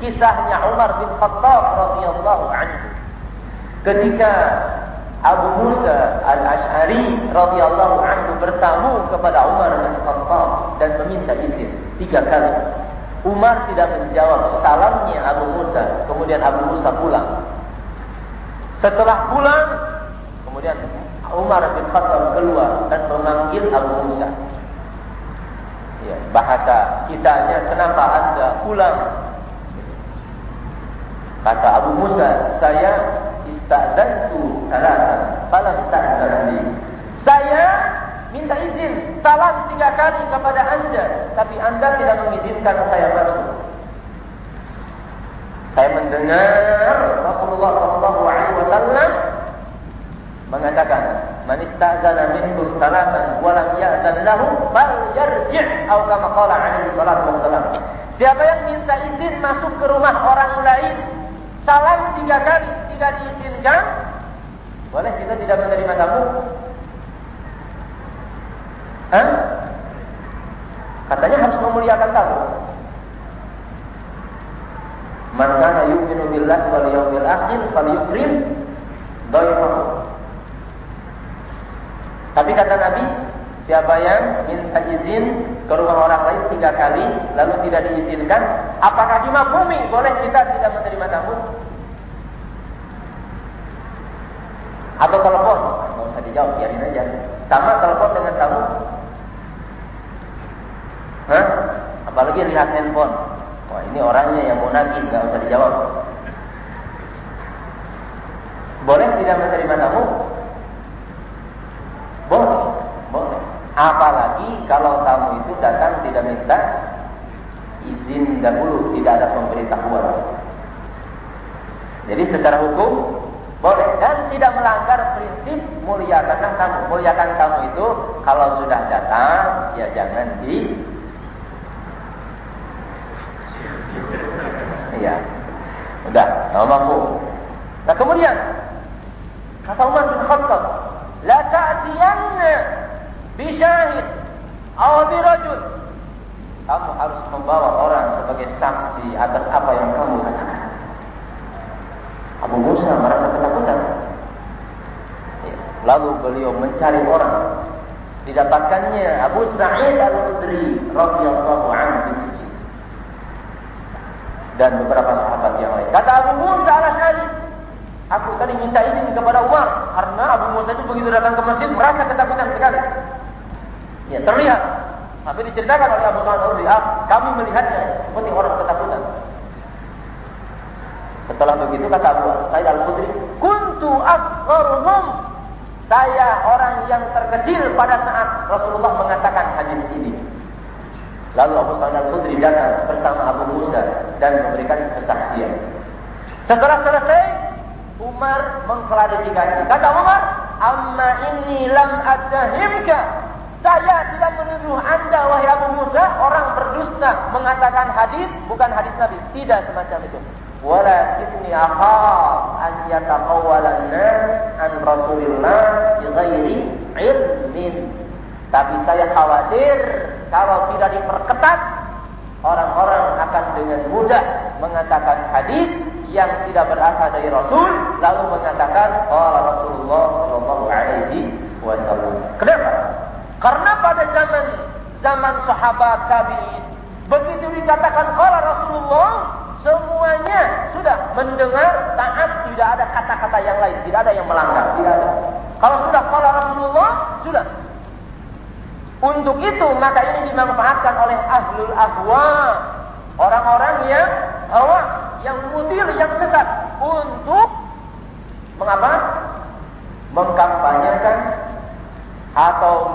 kisahnya Umar bin Khattab radhiyallahu anhu ketika Abu Musa al-Ash'ari radhiyallahu anhu bertamu kepada Umar bin Khattab dan meminta izin 3 kali. Umar tidak menjawab salamnya Abu Musa. Kemudian Abu Musa pulang. Setelah pulang, kemudian Umar bin Khattab keluar dan memanggil Abu Musa. Ya, bahasa kitanya, kenapa Anda pulang? Kata Abu Musa, saya istadzantu talatan falam ta'dzanni. Saya minta izin salam 3 kali kepada Anda, tapi Anda tidak mengizinkan saya masuk. Saya mendengar Rasulullah SAW mengatakan, "Man ista'zana minkum salatan wa lam ya'zan lahu falyarji'," atau kama qala alaihi salatu wassalam. Siapa yang minta izin masuk ke rumah orang lain, salam 3 kali tidak diizinkan, boleh kita tidak menerima tamu? Katanya harus memuliakan tamu. Man kana yu'minu billahi wal yawmil akhir falyukrim dhaifahu. Tapi kata Nabi, siapa yang minta izin ke rumah orang lain 3 kali lalu tidak diizinkan, apakah dimafhumi boleh kita tidak menerima tamu? Atau telepon? Nggak usah dijawab, biarin aja. Sama telepon dengan tamu? Apalagi lihat handphone. Wah, ini orangnya yang mau nagih, nggak usah dijawab. Boleh tidak menerima tamu? Boleh. Apalagi kalau tamu itu datang tidak minta izin dahulu, tidak ada pemberitahuan. Jadi secara hukum boleh dan tidak melanggar prinsip muliakan tamu. Muliakan tamu itu kalau sudah datang ya jangan ya, udah sama mampu. Nah kemudian kata Umar bin Khattab, la ta'tiyanna bi syahid aw bi rajul. Kamu harus membawa orang sebagai saksi atas apa yang kamu katakan. Abu Musa merasa ketakutan. Lalu beliau mencari orang. Didapatkannya Abu Sa'id al-Khudri radhiyallahu anhu di masjid. Dan beberapa sahabat yang lain. Kata Abu Musa al-Ash'ari, aku tadi minta izin kepada Umar karena Abu Musa itu begitu datang ke masjid merasa ketakutan sekali. Ya, terlihat. Tapi diceritakan oleh Abu Sa'id al-Khudri, kami melihatnya seperti orang ketakutan. Setelah begitu kata Abu Sa'id al-Khudri, kuntu asgharuhum. Saya orang yang terkecil pada saat Rasulullah mengatakan hadis ini. Lalu Abu Sa'id Al-Khudri datang bersama Abu Musa dan memberikan kesaksian. Setelah selesai, Umar mengklarifikasi. Kata Umar, "Amma inni lam attahimka." Saya tidak menuduh Anda wahai Abu Musa orang berdusta mengatakan hadis bukan hadis Nabi. Tidak semacam itu. Walakinni akhaf an yataqawwala an-nas an Rasulillah bighairi ilmin. Tapi saya khawatir kalau tidak diperketat, orang-orang akan dengan mudah mengatakan hadis yang tidak berasal dari Rasul, lalu mengatakan qala Rasulullah sallallahu alaihi wasallam. Kenapa? Karena pada zaman sahabat tabi'in, begitu dikatakan qala Rasulullah, semuanya sudah mendengar, taat, tidak ada kata-kata yang lain, tidak ada yang melanggar, tidak ada. Kalau sudah qala Rasulullah, sudah. Untuk itu maka ini dimanfaatkan oleh ahlul ahwa, orang-orang yang hawa, yang mutil, yang sesat, untuk mengapa? Mengkampanyekan atau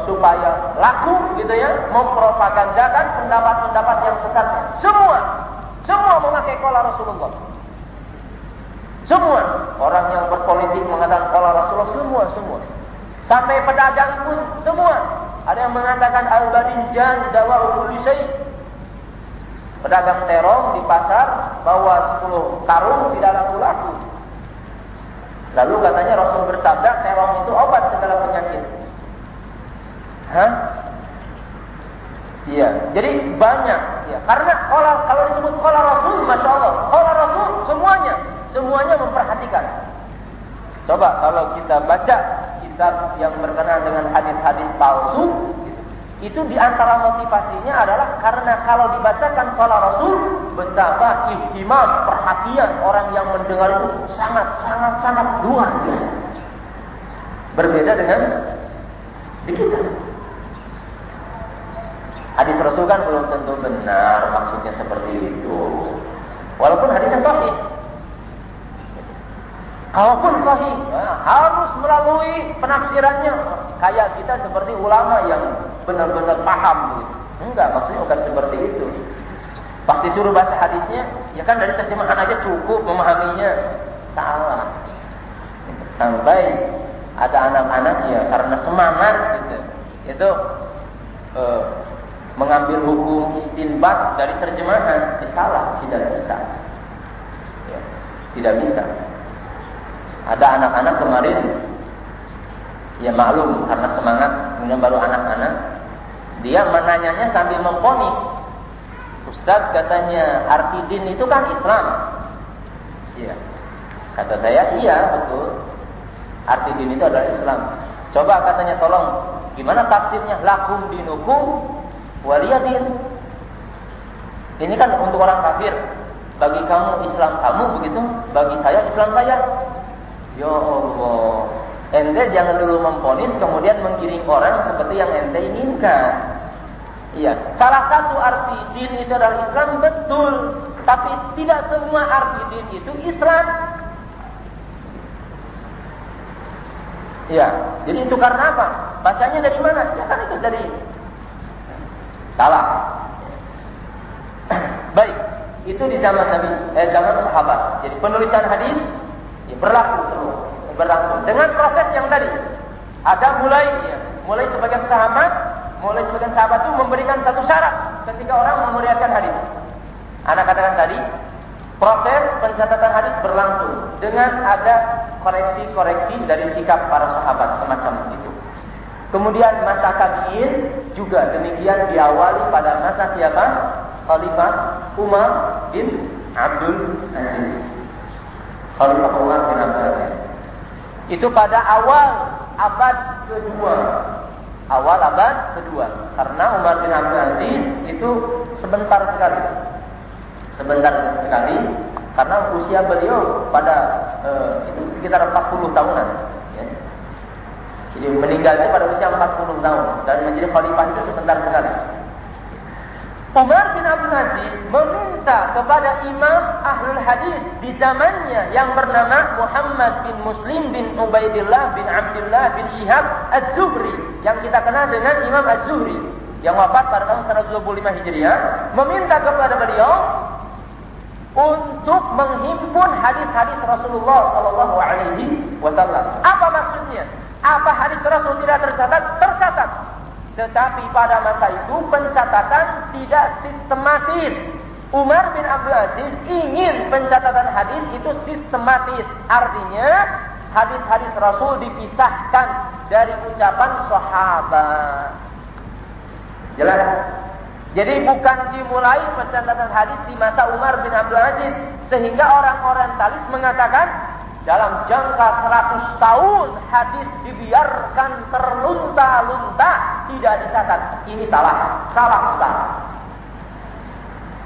supaya laku gitu ya, mempropagandakan pendapat-pendapat yang sesat. Semua memakai qala Rasulullah. Semua orang yang berpolitik mengatakan qala Rasulullah, semua. Sampai pedagang pun semua. Ada yang mengatakan al-badinjan dawa'u kulli syai'. Pedagang terong di pasar bawa 10 karung tidak laku-laku. Lalu katanya Rasul bersabda terong itu obat segala penyakit. Hah? Iya, jadi banyak ya. Karena kalau disebut qala Rasul, Masya Allah, qala Rasul semuanya memperhatikan. Coba kalau kita baca kitab yang berkenaan dengan hadis-hadis palsu, itu diantara motivasinya adalah karena kalau dibacakan qala Rasul, betapa ihtimam, perhatian orang yang mendengar itu sangat luar biasa. Berbeda dengan di kita. Hadis Rasul kan belum tentu benar maksudnya seperti itu. Walaupun hadisnya sahih. Kalaupun sahih, harus melalui penafsirannya. Kayak kita seperti ulama yang benar-benar paham begitu. Enggak, maksudnya bukan seperti itu. Pasti suruh baca hadisnya, ya kan dari terjemahan aja cukup memahaminya. Salah. Sampai ada anak-anak ya karena semangat gitu. Itu mengambil hukum istinbat dari terjemahan, salah, tidak bisa. Ya, tidak bisa. Ada anak-anak kemarin, ya maklum karena semangat, kemudian baru anak-anak, dia menanyanya sambil memponis. Ustaz katanya arti din itu kan Islam. Iya. Kata saya, iya betul. Arti din itu adalah Islam. Coba katanya tolong, gimana tafsirnya? Lakum dinukum waliyadin. Ini kan untuk orang kafir. Bagi kamu Islam kamu begitu, bagi saya Islam saya. Ya Allah, ente jangan dulu memponis kemudian menggiring orang seperti yang ente inginkan. Iya, salah satu arti din itu adalah Islam, betul. Tapi tidak semua arti din itu Islam. Iya, jadi itu karena apa? Bacanya dari mana? Ya kan itu dari salah. Baik, itu di zaman Nabi, zaman sahabat. Jadi penulisan hadis ya, berlaku terus, berlangsung dengan proses yang tadi. Ada mulai sebagian sahabat itu memberikan satu syarat ketika orang memeriwayatkan hadis. Anak katakan tadi, proses pencatatan hadis berlangsung dengan ada koreksi-koreksi dari sikap para sahabat semacam itu. Kemudian masa tabi'in juga demikian diawali pada masa siapa? Khalifah Umar bin Abdul Aziz. Khalifah Umar bin Abdul Aziz. Itu pada awal abad kedua. Awal abad kedua. Karena Umar bin Abdul Aziz itu sebentar sekali. Karena usia beliau pada itu sekitar 40 tahunan. Ya. Jadi meninggalnya pada usia 40 tahun. Dan menjadi khalifah itu sebentar sekali. Umar bin Abdul Aziz meminta kepada imam ahlul hadis di zamannya yang bernama Muhammad bin Muslim bin Ubaidillah bin Abdullah bin Syihab Az-Zuhri, yang kita kenal dengan Imam Az-Zuhri. yang wafat pada tahun 125 Hijriah, meminta kepada beliau untuk menghimpun hadis-hadis Rasulullah Shallallahu Alaihi Wasallam. Apa maksudnya? Apa hadis Rasul tidak tercatat? Tercatat. Tetapi pada masa itu pencatatan tidak sistematis. Umar bin Abdul Aziz ingin pencatatan hadis itu sistematis. Artinya hadis-hadis Rasul dipisahkan dari ucapan sahabat. Jelas? Jadi bukan dimulai pencatatan hadis di masa Umar bin Abdul Aziz. Sehingga orang orientalis mengatakan dalam jangka 100 tahun hadis dibiarkan terlunta-lunta, tidak dicatat. Ini salah besar.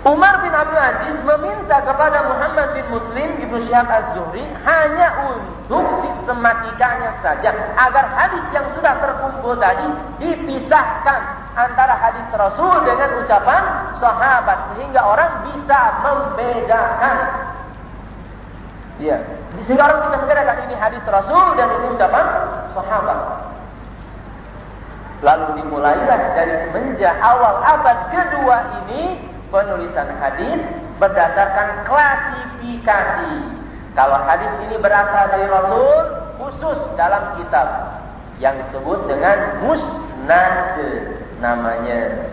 Umar bin Abdul Aziz meminta kepada Muhammad bin Muslim Ibnu Syihab Az-Zuhri hanya untuk sistematikanya saja, agar hadis yang sudah terkumpul tadi dipisahkan antara hadis Rasul dengan ucapan sahabat, sehingga orang bisa membedakan. Ya, sehingga orang bisa membedakan ini hadis Rasul dan ini ucapan sahabat. Lalu dimulailah dari semenjak awal abad kedua ini penulisan hadis berdasarkan klasifikasi. Kalau hadis ini berasal dari Rasul, khusus dalam kitab yang disebut dengan musnad namanya.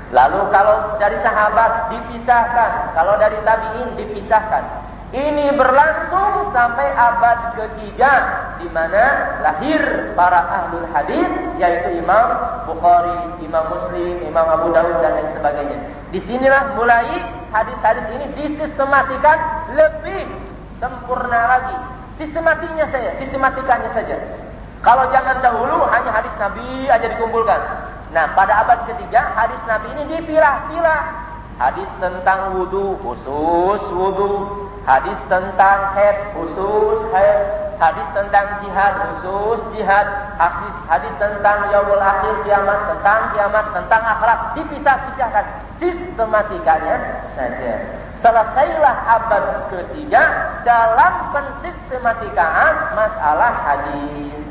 Lalu kalau dari sahabat dipisahkan, kalau dari tabi'in dipisahkan. Ini berlangsung sampai abad ketiga, di mana lahir para ahlul hadis, yaitu Imam Bukhari, Imam Muslim, Imam Abu Dawud dan lain sebagainya. Disinilah mulai hadis-hadis ini disistematikan lebih sempurna lagi. Sistematikanya saja. Kalau zaman dahulu hanya hadis Nabi aja dikumpulkan. Nah, pada abad ketiga hadis Nabi ini dipilah-pilah. Hadis tentang wudu khusus wudu, hadis tentang haid khusus haid, hadis tentang jihad khusus jihad, hadis tentang yaumul akhir kiamat, tentang akhlak, dipisah-pisahkan sistematikanya saja. Selesailah abad ketiga dalam pensistematikaan masalah hadis.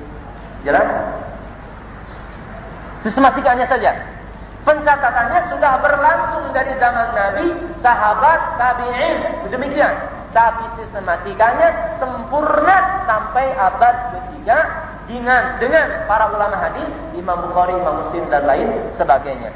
Jelas? Sistematikanya saja. Pencatatannya sudah berlangsung dari zaman Nabi, sahabat, tabi'in, demikian. Tapi sistematikanya sempurna sampai abad ketiga dengan para ulama hadis, Imam Bukhari, Imam Muslim dan lain sebagainya.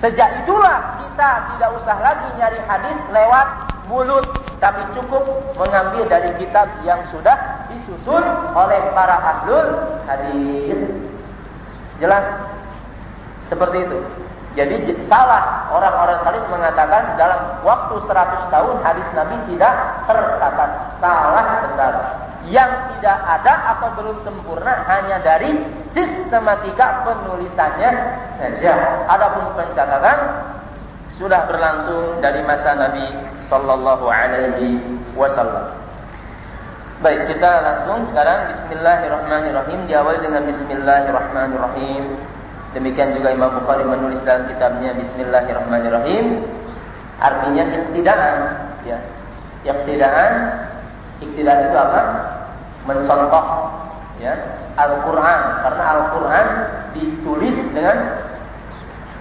Sejak itulah kita tidak usah lagi nyari hadis lewat mulut, tapi cukup mengambil dari kitab yang sudah disusun oleh para ahlul hadis. Jelas? Seperti itu. Jadi salah orang-orang orientalis mengatakan dalam waktu 100 tahun hadis Nabi tidak tercatat. Salah besar. Yang tidak ada atau belum sempurna hanya dari sistematika penulisannya saja. Adapun pencatatan sudah berlangsung dari masa Nabi Sallallahu Alaihi Wasallam. Baik, kita langsung sekarang Bismillahirrahmanirrahim. Diawali dengan Bismillahirrahmanirrahim. Demikian juga Imam Bukhari menulis dalam kitabnya Bismillahirrahmanirrahim. Artinya iktidaan, ya. Iktidaan itu apa? Mencontoh, ya, Al-Quran. Karena Al-Quran ditulis dengan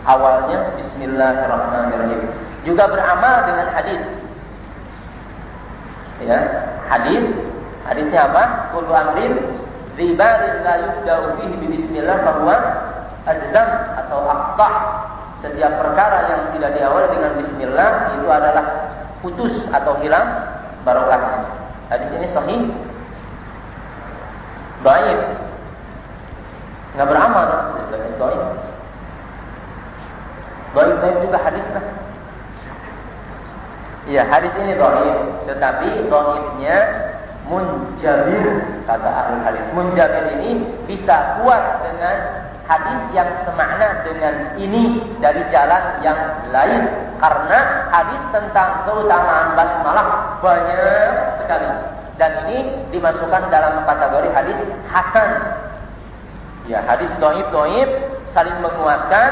awalnya Bismillahirrahmanirrahim. Juga beramal dengan hadis. Ya, hadisnya apa? Kullu amrin ribarin la yubda'u fihi bismillah fahuwa azdam atau aqta'. Setiap perkara yang tidak diawali dengan bismillah itu adalah putus atau hilang barokahnya. Hadis ini sahih, dhaif, nggak beramal, hadis dhaif. Dhaif juga hadisnya. Iya, hadis ini dhaif, tetapi dhaifnya munjabir, kata ahli hadis. Munjabir ini bisa kuat dengan hadis yang semakna dengan ini dari jalan yang lain, karena hadis tentang keutamaan basmalah banyak sekali, dan ini dimasukkan dalam kategori hadis hasan. Ya, hadis dhaif saling menguatkan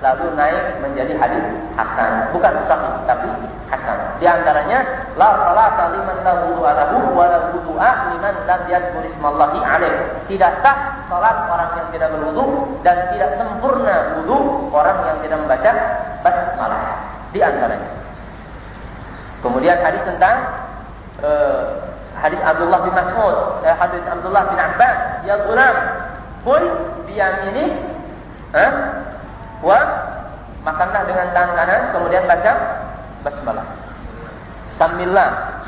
lalu naik menjadi hadis hasan, bukan sahih tapi hasan. Di antaranya la salata liman la wudu'a wa la wudu'a liman lam yadhkur ismallahi alaihi. Tidak sah salat orang yang tidak berwudu dan tidak sempurna wudu orang yang tidak membaca basmalah di antaranya. Kemudian hadis tentang hadis Abdullah bin Mas'ud, hadis Abdullah bin Abbas, ya gulam, kul biyaminik, makanlah dengan tangan kanan, kemudian baca basmalah. Samillah.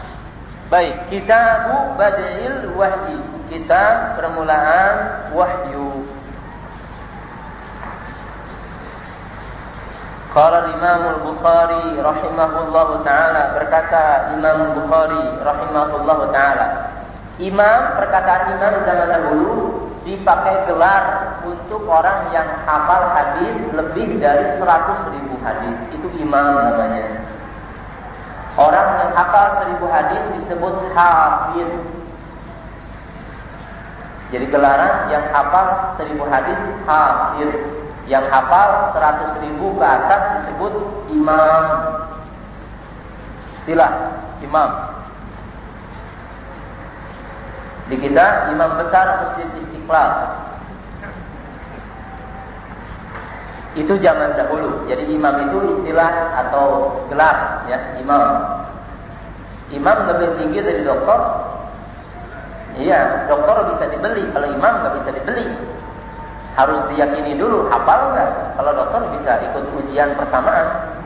Baik, kitabu badil wahyi, kitab permulaan wahyu. Qala Imam Al-Bukhari rahimahullahu taala, berkata Imam Bukhari rahimahullahu taala. Perkataan imam zaman dahulu dipakai gelar untuk orang yang hafal hadis lebih dari 100.000 hadis. Itu imam namanya. Orang yang hafal 1000 hadis disebut hafiz. Jadi gelaran yang hafal 1000 hadis hafiz. Yang hafal 100.000 ke atas disebut imam. Istilah imam. Di kita imam besar Masjid Istiqlal. Itu zaman dahulu. Jadi imam itu istilah atau gelar, ya, imam. Imam lebih tinggi dari doktor. Iya, doktor bisa dibeli. Kalau imam nggak bisa dibeli. Harus diyakini dulu, hafal nggak? Kalau doktor bisa ikut ujian persamaan.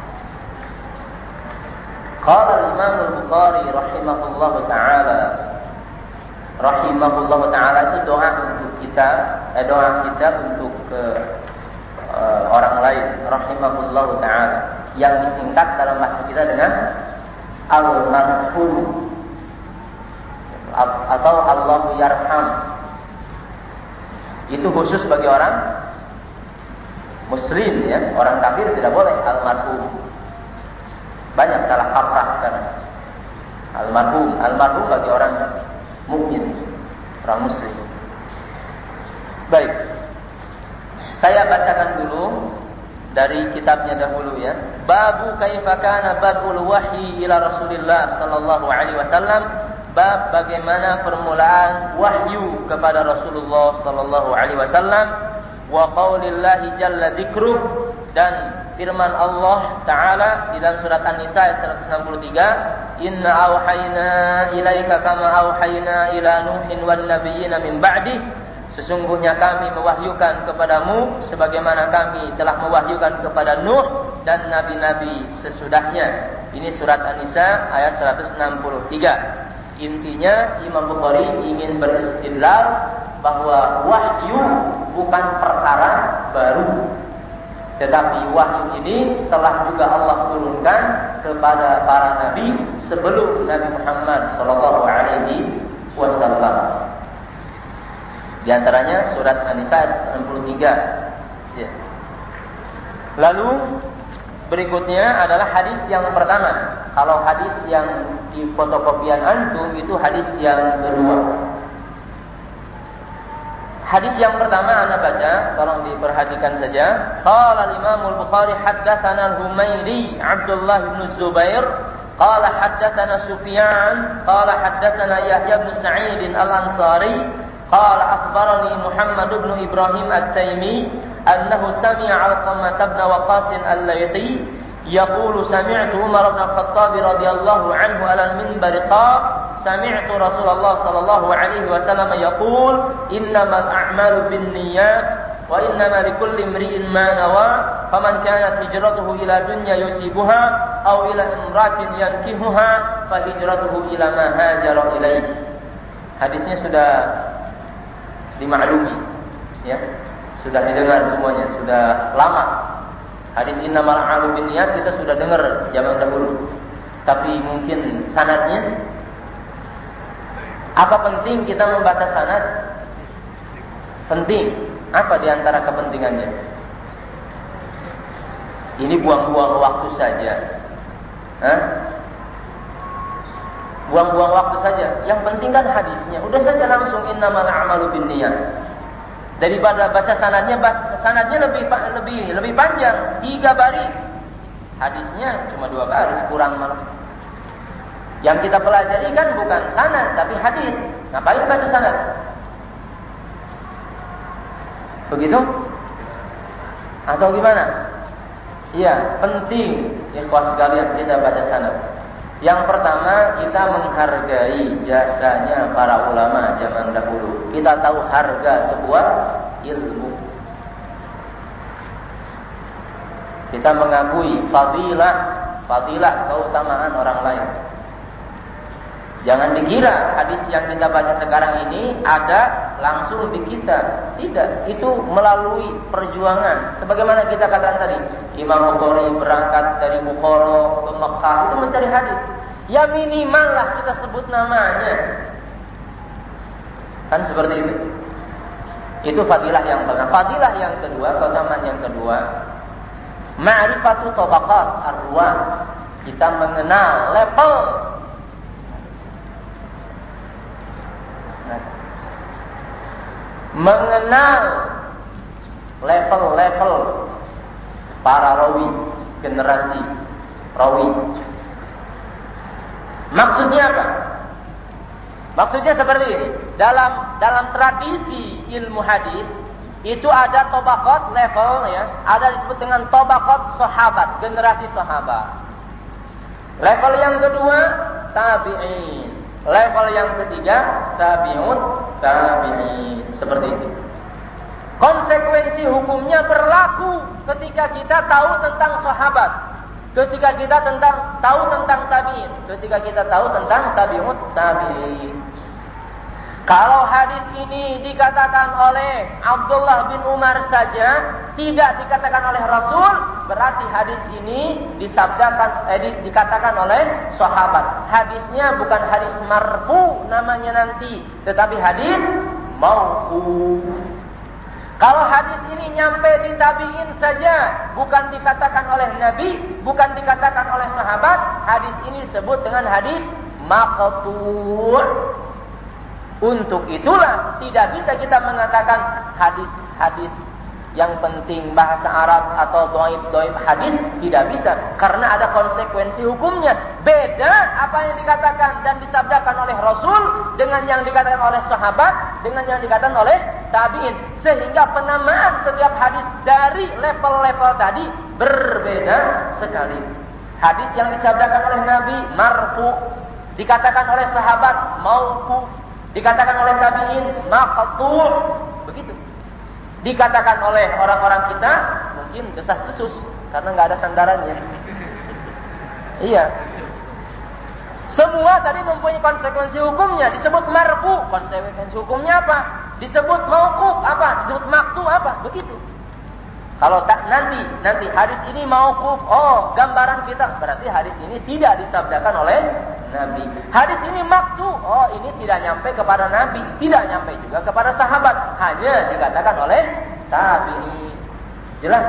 Qala Imam Al-Bukhari rahimahullahu taala. Rahimahullahu taala itu doa untuk kita, doa kita untuk orang lain, rahimahullahu ta'ala, yang disingkat dalam bahasa kita dengan al-marhum atau Allahu yarham. Itu khusus bagi orang muslim, ya. Orang kafir tidak boleh almarhum. Banyak salah kaprah sekarang. Almarhum bagi orang mukmin, orang muslim. Baik. Saya bacakan dulu dari kitabnya dahulu, ya. Babu kaifa kana badul wahyi ila Rasulillah sallallahu alaihi wasallam. Bab bagaimana permulaan wahyu kepada Rasulullah sallallahu alaihi wasallam, wa qaulillahi jalla dzikruh, dan firman Allah taala di dalam surat An-Nisa ayat 163, inna auhayna ilaika kama auhayna ila nuhin wan nabiyyin min ba'di. Sesungguhnya kami mewahyukan kepadamu sebagaimana kami telah mewahyukan kepada Nuh dan nabi-nabi sesudahnya. Ini surat An-Nisa ayat 163. Intinya Imam Bukhari ingin beristidlal bahwa wahyu bukan perkara baru, tetapi wahyu ini telah juga Allah turunkan kepada para nabi sebelum Nabi Muhammad sallallahu alaihi wasallam. Di antaranya surat An-Nisa 63. Ya. Lalu berikutnya adalah hadis yang pertama. Kalau hadis yang di fotokopian antum itu hadis yang kedua. Hadis yang pertama ana baca, tolong diperhatikan saja. Qala Imam Al-Bukhari haddatsana Al-Humaydi Abdullah bin Zubair qala haddatsana Sufyan qala haddatsana Yahya bin Sa'id Al-Ansari قال أخبرني محمد بن إبراهيم التيمي أنه سمع علقمة بن وقاص الليثي يقول سمعت عمر بن الخطاب رضي الله عنه على المنبر قال سمعت رسول الله صلى الله عليه وسلم يقول إنما الأعمال بالنيات وإنما لكل امرئ ما نوى فمن كانت هجرته إلى دنيا يصيبها أو إلى امرأة ينكحها فهجرته إلى ما هاجر إليه. Hadisnya sudah dimaklumi, ya, sudah didengar semuanya, sudah lama. Hadis innamal a'malu binniyat kita sudah dengar zaman dahulu, tapi mungkin sanadnya. Apa penting kita membaca sanad? Penting. Apa diantara kepentingannya? Ini buang-buang waktu saja. Buang-buang waktu saja. Yang penting kan hadisnya. Udah saja langsung innamal a'malu binniyat. Daripada baca sanadnya lebih panjang, 3 baris. Hadisnya cuma 2 baris, kurang malah. Yang kita pelajari kan bukan sanad tapi hadis. Ngapain baca sanad? Begitu? Atau gimana? Iya, penting ikhwas sekalian kita baca sanad. Yang pertama, kita menghargai jasanya para ulama zaman dahulu. Kita tahu harga sebuah ilmu. Kita mengakui fadilah keutamaan orang lain. Jangan dikira hadis yang kita baca sekarang ini ada langsung di kita. Tidak, itu melalui perjuangan. Sebagaimana kita katakan tadi, Imam Bukhari berangkat dari Bukhara ke Mekah itu mencari hadis. Ya minimal lah kita sebut namanya. Kan seperti itu. Itu fadilah yang pertama. Fadilah yang kedua, keutamaan yang kedua, ma'rifatu tabaqat ar-ruwah. Kita mengenal level level para rawi, generasi rawi. Maksudnya apa? Maksudnya seperti ini. Dalam tradisi ilmu hadis itu ada tabaqat level ya, ada disebut dengan tabaqat sahabat, generasi sahabat. Level yang kedua tabi'in. Level yang ketiga tabi'un tabi'in. Seperti itu. Konsekuensi hukumnya berlaku ketika kita tahu tentang sahabat, ketika kita tahu tentang tabi'in, ketika kita tahu tentang tabi'un tabi'in. Kalau hadis ini dikatakan oleh Abdullah bin Umar saja, tidak dikatakan oleh Rasul, berarti hadis ini dikatakan oleh sahabat. Hadisnya bukan hadis marfu namanya nanti, tetapi hadis mauquf. Kalau hadis ini nyampe di tabi'in saja, bukan dikatakan oleh Nabi, bukan dikatakan oleh sahabat, hadis ini disebut dengan hadis maqtu'. Untuk itulah tidak bisa kita mengatakan hadis-hadis yang penting bahasa Arab atau dhaif hadis, tidak bisa, karena ada konsekuensi hukumnya. Beda apa yang dikatakan dan disabdakan oleh Rasul dengan yang dikatakan oleh sahabat, dengan yang dikatakan oleh tabi'in, sehingga penamaan setiap hadis dari level-level tadi berbeda sekali. Hadis yang disabdakan oleh Nabi marfu, dikatakan oleh sahabat mauquf, dikatakan oleh tabi'in maqtu', begitu. Dikatakan oleh orang-orang kita mungkin desas-desus karena nggak ada sandarannya. Iya. Semua tadi mempunyai konsekuensi hukumnya. Disebut marfu, konsekuensi hukumnya apa? Disebut mauquf, apa? Disebut maqtu', apa? Begitu. Kalau nanti hadis ini mauquf, oh gambaran kita, berarti hadis ini tidak disabdakan oleh Nabi. Hadis ini maqtu', oh ini tidak nyampe kepada Nabi, tidak nyampe juga kepada sahabat, hanya dikatakan oleh tabi'in. Jelas?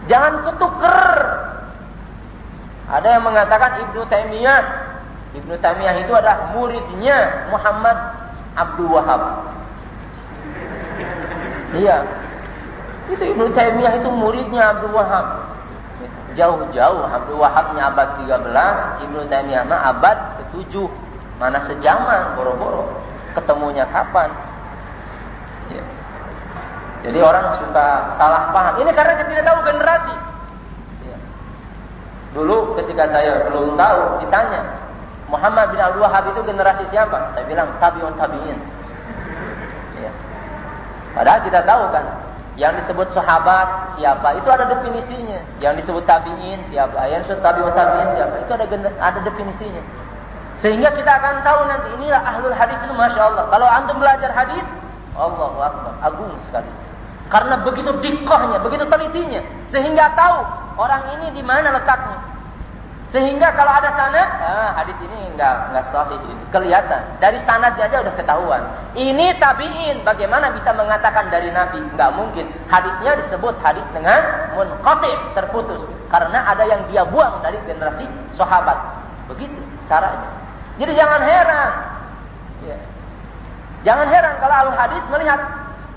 Jangan ketuker. Ada yang mengatakan Ibnu Taimiyah itu adalah muridnya Muhammad Abdul Wahab. Iya. Itu Ibnu Taimiyah itu muridnya Abdul Wahab. Jauh-jauh Abdul Wahabnya abad 13, Ibnu Taimiyah mah abad ke-7. Mana sejaman, boro-boro. Ketemunya kapan? Ya. Jadi orang suka salah paham. Ini karena kita tidak tahu generasi. Ya. Dulu ketika saya belum tahu, ditanya, Muhammad bin Abdul Wahab itu generasi siapa? Saya bilang tabi'un tabi'in. Ya. Padahal kita tahu kan, yang disebut sahabat siapa? Itu ada definisinya. Yang disebut tabi'in siapa? Yang disebut tabi'un tabi'in siapa? Itu ada definisinya. Sehingga kita akan tahu nanti inilah ahlul hadis itu, masya Allah. Kalau antum belajar hadis, Allahu Akbar, agung sekali. Karena begitu diqqahnya, begitu telitinya, sehingga tahu orang ini di mana letaknya. Sehingga kalau ada sanad, hadis ini enggak sahih, kelihatan. Dari sanadnya aja udah ketahuan. Ini tabi'in, bagaimana bisa mengatakan dari Nabi? Enggak mungkin. Hadisnya disebut hadis dengan munqati', terputus. Karena ada yang dia buang dari generasi sahabat. Begitu caranya. Jadi jangan heran. Ya. Jangan heran kalau ahli hadis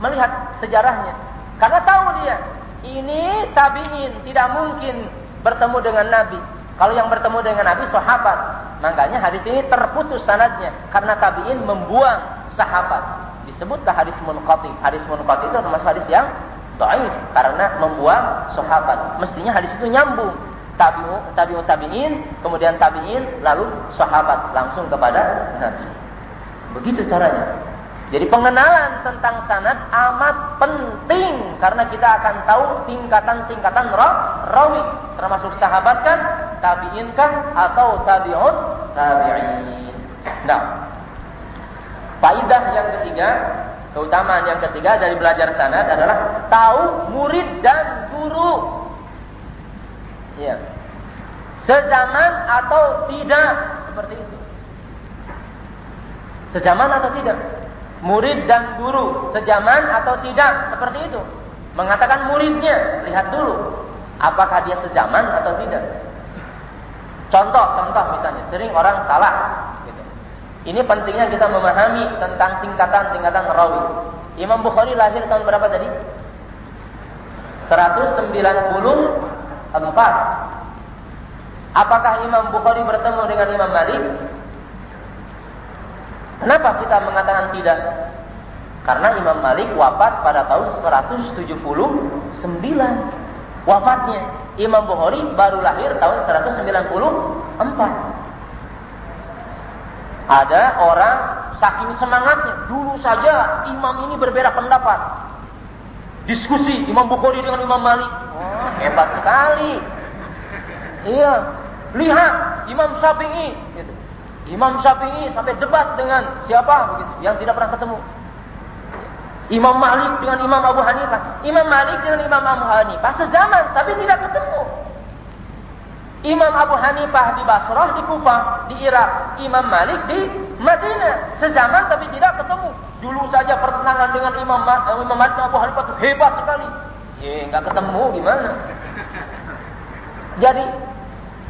melihat sejarahnya. Karena tahu dia, ini tabi'in, tidak mungkin bertemu dengan Nabi. Kalau yang bertemu dengan Nabi sahabat, makanya hadis ini terputus sanadnya karena tabi'in membuang sahabat. Disebutlah hadis munqati. Hadis munqati itu termasuk hadis yang Dhaif karena membuang sahabat. Mestinya hadis itu nyambung. Tabi'in, kemudian tabi'in, lalu sahabat langsung kepada Nabi. Begitu caranya. Jadi pengenalan tentang sanad amat penting karena kita akan tahu tingkatan-tingkatan rawi, termasuk sahabat kan, tabi'in kan, atau tabi'ut tabi'in. Nah, faidah yang ketiga, keutamaan yang ketiga dari belajar sanad adalah tahu murid dan guru. Ya. Sezaman atau tidak, seperti itu. Sezaman atau tidak? Murid dan guru, sezaman atau tidak, seperti itu. Mengatakan muridnya, lihat dulu apakah dia sezaman atau tidak. Contoh misalnya, sering orang salah gitu. Ini pentingnya kita memahami tentang tingkatan-tingkatan rawi. Imam Bukhari lahir tahun berapa tadi? 194. Apakah Imam Bukhari bertemu dengan Imam Malik? Kenapa kita mengatakan tidak? Karena Imam Malik wafat pada tahun 179 wafatnya. Imam Bukhari baru lahir tahun 194. Ada orang saking semangatnya, dulu saja imam ini berbeda pendapat. Diskusi Imam Bukhari dengan Imam Malik. Oh, hebat sekali. Iya, lihat Imam Syafi'i gitu. Imam Syafi'i sampai debat dengan siapa begitu yang tidak pernah ketemu. Imam Malik dengan Imam Abu Hanifah. Imam Malik dengan Imam Abu Hanifah sezaman tapi tidak ketemu. Imam Abu Hanifah di Basrah, di Kufah, di Irak. Imam Malik di Madinah. Sezaman tapi tidak ketemu. Dulu saja pertentangan dengan Imam Malik dan Abu Hanifah itu hebat sekali. Enggak ketemu gimana? Jadi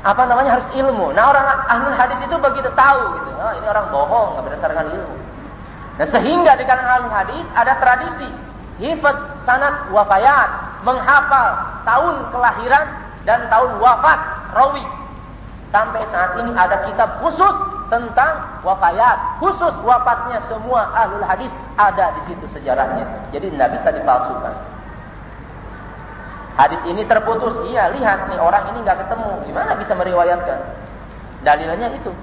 harus ilmu. Nah, orang ahli hadis itu begitu tahu gitu. Oh, ini orang bohong, enggak berdasarkan ilmu. Nah, sehingga di kalangan ahli hadis ada tradisi hifdz sanad wafayat, menghafal tahun kelahiran dan tahun wafat rawi. Sampai saat ini ada kitab khusus tentang wafayat, khusus wafatnya semua ahli hadis ada di situ sejarahnya. Jadi tidak bisa dipalsukan. Hadis ini terputus, iya lihat nih orang ini nggak ketemu, gimana bisa meriwayatkan? Dalilnya itu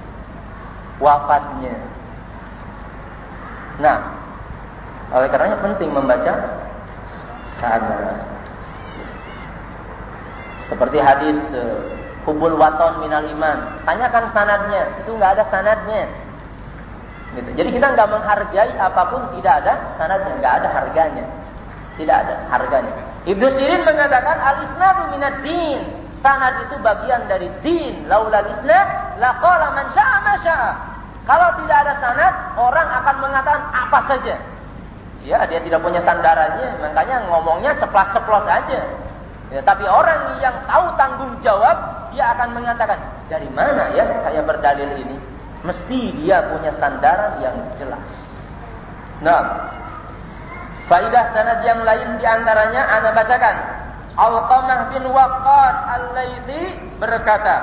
wafatnya. Nah, oleh karenanya penting membaca sanad. Seperti hadis hubul waton minal iman, tanyakan sanadnya, itu nggak ada sanadnya. Gitu. Jadi kita nggak menghargai apapun tidak ada sanadnya, nggak ada harganya, tidak ada harganya. Ibnu Sirin mengatakan al-isnadu minad din. Sanad itu bagian dari din. Laulal isnad laqala man syaa ma syaa. Kalau tidak ada sanad, orang akan mengatakan apa saja. Ya, dia tidak punya sandarannya, makanya ngomongnya ceplas-ceplos aja. Ya, tapi orang yang tahu tanggung jawab, dia akan mengatakan, dari mana ya saya berdalil ini? Mesti dia punya sandaran yang jelas. Nah, faidah sanad yang lain diantaranya ana bacakan. Alqamah bin Waqqas al-Laitsi berkata,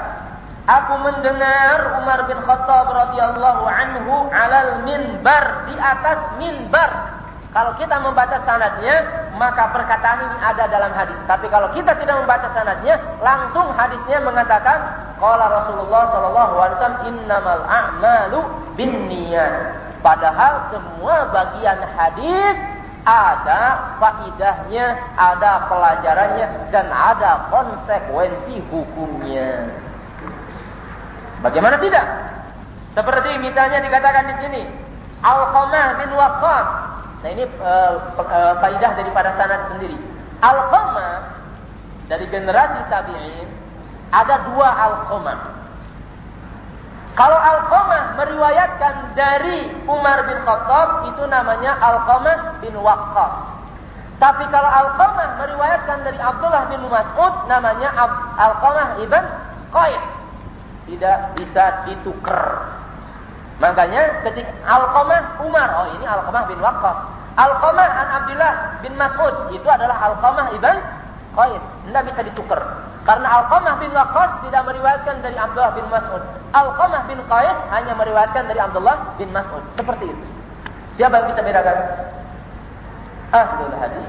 aku mendengar Umar bin Khattab radhiyallahu anhu alal minbar, di atas minbar. Kalau kita membaca sanadnya, maka perkataan ini ada dalam hadis. Tapi kalau kita tidak membaca sanadnya, langsung hadisnya mengatakan qala Rasulullah sallallahu alaihi wasallam innamal a'malu binniyat. Padahal semua bagian hadis ada faidahnya, ada pelajarannya, dan ada konsekuensi hukumnya. Bagaimana tidak? Seperti misalnya dikatakan di sini, Alqamah bin Waqqas. Nah, ini faidah daripada sanad sendiri. Alqamah dari generasi tabi'in ada dua Alqamah. Kalau Alqamah meriwayatkan dari Umar bin Khattab, itu namanya Alqamah bin Waqqas. Tapi kalau Alqamah meriwayatkan dari Abdullah bin Mas'ud, namanya Alqamah ibn Qais. Tidak bisa ditukar. Makanya ketika Alqamah Umar, oh ini Alqamah bin Waqqas. Alqamah an Abdullah bin Mas'ud, itu adalah Alqamah ibn Qais. Tidak bisa ditukar. Karena Alqamah bin Waqqas tidak meriwayatkan dari Abdullah bin Mas'ud. Alqamah bin Qais hanya meriwayatkan dari Abdullah bin Mas'ud. Seperti itu. Siapa yang bisa bedakan? Ahlul hadis.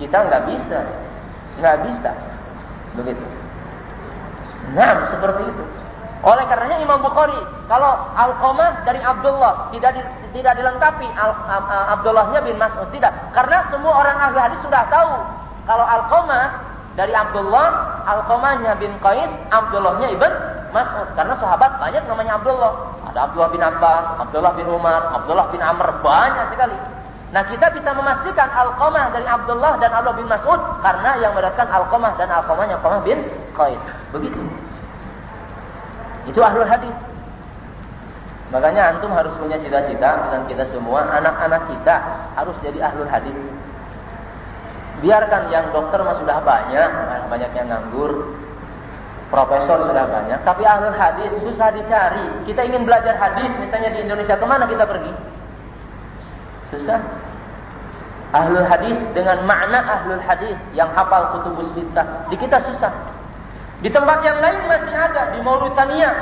Kita nggak bisa. Begitu. Nah, seperti itu. Oleh karenanya Imam Bukhari, kalau Alqamah dari Abdullah tidak dilengkapi Abdullahnya bin Mas'ud, tidak. Karena semua orang ahli hadis sudah tahu kalau Alqamah dari Abdullah, Alqamahnya bin Qais, Abdullahnya ibn Mas'ud. Karena sahabat banyak namanya Abdullah. Ada Abdullah bin Abbas, Abdullah bin Umar, Abdullah bin Amr, banyak sekali. Nah, kita bisa memastikan Alqamah dari Abdullah dan Abdullah bin Mas'ud karena yang meriwayatkan Alqamah dan Alqamahnya Alqamah bin Qais. Begitu. Itu ahlul hadis. Makanya antum harus punya cita-cita dengan kita semua, anak-anak kita harus jadi ahlul hadis. Biarkan yang dokter mah sudah banyak yang nganggur, profesor sudah banyak, tapi ahlul hadis susah dicari. Kita ingin belajar hadis, misalnya di Indonesia, kemana kita pergi? Susah. Ahlul hadis dengan makna ahlul hadis yang hafal kutubus sittah, di kita susah. Di tempat yang lain masih ada, di Mauritania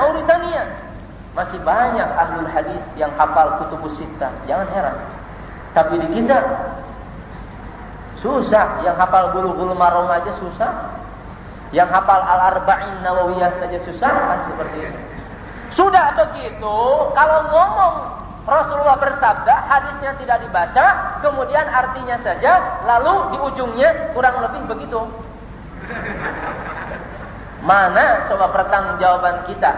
masih banyak ahlul hadis yang hafal kutubus sittah. Jangan heran. Tapi di kita susah. Yang hafal bulughul maram aja susah. Yang hafal al-arba'in nawawiyah saja susah, kan seperti itu. Sudah begitu, kalau ngomong Rasulullah bersabda, hadisnya tidak dibaca, kemudian artinya saja, lalu di ujungnya kurang lebih begitu. Mana coba pertanggungjawaban kita?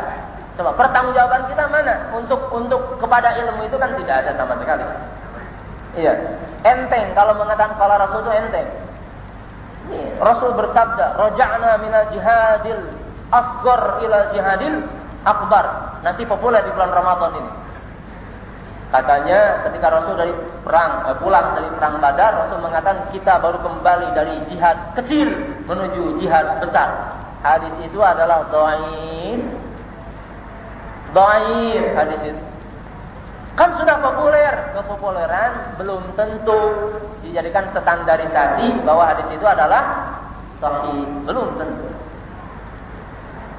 Coba pertanggungjawaban kita mana? Untuk kepada ilmu itu kan tidak ada sama sekali. Iya, enteng kalau mengatakan qala Rasul itu enteng. Rasul bersabda, "Raja'na minal jihadil asghar ila jihadil akbar." Nanti populer di bulan Ramadan ini. Katanya ketika Rasul dari pulang dari perang Badar, Rasul mengatakan kita baru kembali dari jihad kecil menuju jihad besar. Hadis itu adalah dhaif hadis itu. Kan sudah populer, kepopuleran belum tentu dijadikan standarisasi bahwa hadis itu adalah sahih, belum tentu.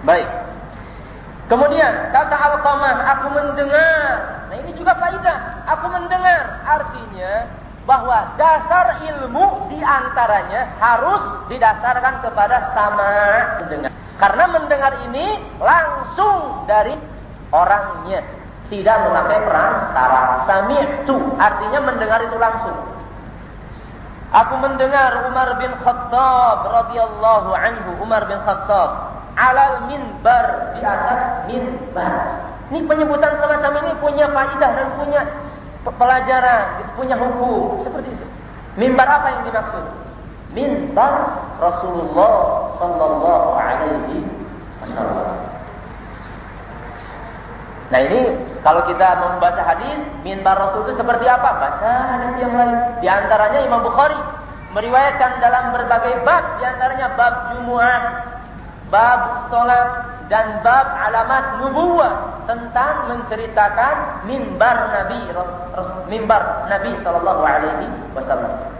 Baik. Kemudian kata Alqamah, aku mendengar. Nah, ini juga faedah. Aku mendengar, artinya bahwa dasar ilmu diantaranya harus didasarkan kepada sama mendengar. Karena mendengar ini langsung dari orangnya, tidak memakai perantara. Sami'tu artinya mendengar itu langsung. Aku mendengar Umar bin Khattab radhiyallahu anhu, Umar bin Khattab alal minbar, di atas minbar. Ini penyebutan semacam ini punya faedah dan punya pelajaran, punya hukum seperti itu. Mimbar apa yang dimaksud? Mimbar Rasulullah sallallahu alaihi wasallam. Nah, ini kalau kita membaca hadis, mimbar Rasul itu seperti apa? Baca hadis yang lain. Di antaranya Imam Bukhari meriwayatkan dalam berbagai bab, di antaranya bab Jumu'ah, bab salat, dan bab alamat nubuwah, tentang menceritakan mimbar Nabi sallallahu alaihi wasallam.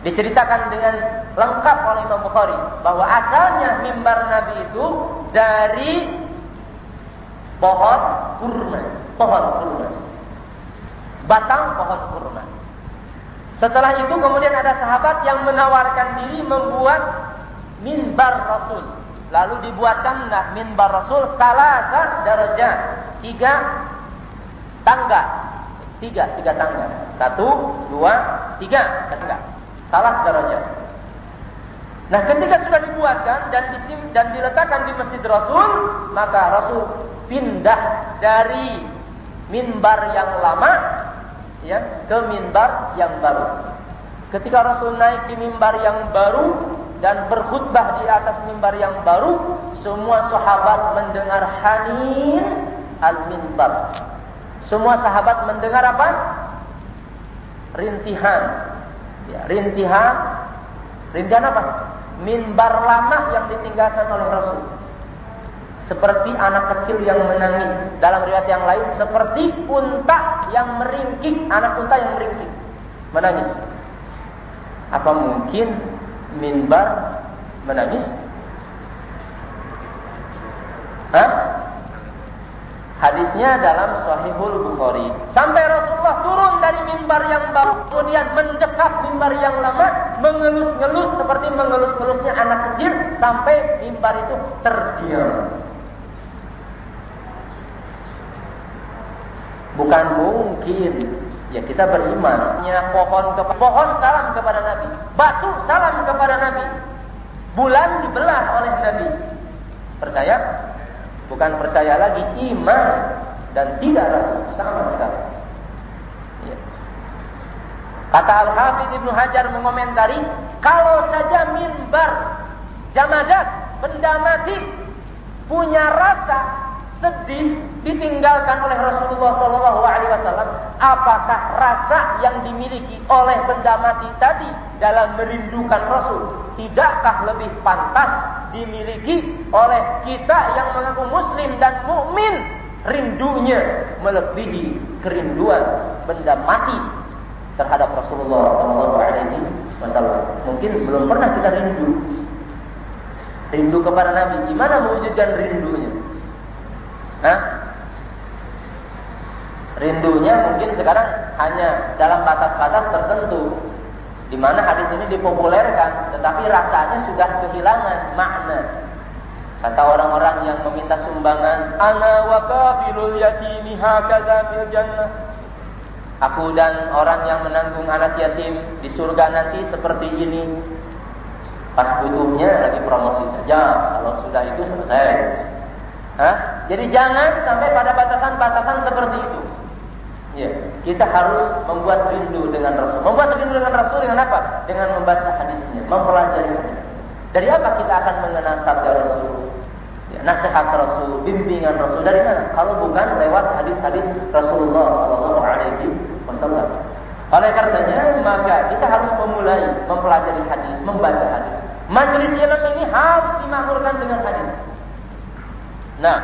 Diceritakan dengan lengkap oleh Imam Bukhari bahwa asalnya mimbar Nabi itu dari pohon kurma, batang pohon kurma. Setelah itu kemudian ada sahabat yang menawarkan diri membuat mimbar Rasul. Lalu dibuatkanlah mimbar Rasul salasa darajat, tiga tangga. 1, 2, 3 tangga. Salah darajat. Nah, ketika sudah dibuatkan dan diletakkan di Masjid Rasul, maka Rasul pindah dari mimbar yang lama ya ke mimbar yang baru. Ketika Rasul naik di mimbar yang baru dan berkhutbah di atas mimbar yang baru, semua sahabat mendengar hanin al-mimbar. Semua sahabat mendengar apa? Rintihan. Ya, rintihan apa? Mimbar lama yang ditinggalkan oleh Rasul. Seperti anak kecil yang menangis. Dalam riwayat yang lain, seperti unta yang meringkik, anak unta yang meringkik, menangis. Apa mungkin mimbar menangis? Hadisnya dalam Sahihul Bukhari. Sampai Rasulullah turun dari mimbar yang baru, kemudian mendekat mimbar yang lama, mengelus-ngelus seperti mengelus-ngelusnya anak kecil, sampai mimbar itu terdiam. Bukan mungkin. Ya kita beriman. Pohon salam kepada Nabi. Batu salam kepada Nabi. Bulan dibelah oleh Nabi. Percaya? Bukan percaya lagi, iman dan tidak ragu sama sekali. Ya. Kata Al-Hafidz Ibnu Hajar mengomentari, kalau saja mimbar Jamadat, benda mati, punya rasa sedih ditinggalkan oleh Rasulullah SAW, apakah rasa yang dimiliki oleh benda mati tadi dalam merindukan Rasul tidakkah lebih pantas dimiliki oleh kita yang mengaku muslim dan mukmin? Rindunya melebihi kerinduan benda mati terhadap Rasulullah SAW. Mungkin belum pernah kita rindu kepada Nabi. Gimana mewujudkan rindunya? Rindunya mungkin sekarang hanya dalam batas-batas tertentu, di mana hadis ini dipopulerkan, tetapi rasanya sudah kehilangan makna. Kata orang-orang yang meminta sumbangan, ana wa kafilul yatimi hakadza fil jannah. Aku dan orang yang menanggung anak yatim di surga nanti seperti ini. Pas butuhnya lagi promosi saja, kalau sudah itu selesai. Jadi jangan sampai pada batasan-batasan seperti itu. Ya, kita harus membuat rindu dengan Rasul. Membuat rindu dengan Rasul dengan apa? Dengan membaca hadisnya, mempelajari hadis. Dari apa kita akan mengenal sabda Rasul? Ya, nasihat Rasul, bimbingan Rasul dari mana? Kalau bukan lewat hadis-hadis Rasulullah SAW. Oleh karenanya, maka kita harus memulai mempelajari hadis, membaca hadis. Majelis ilmu ini harus dimakmurkan dengan hadis. Nah,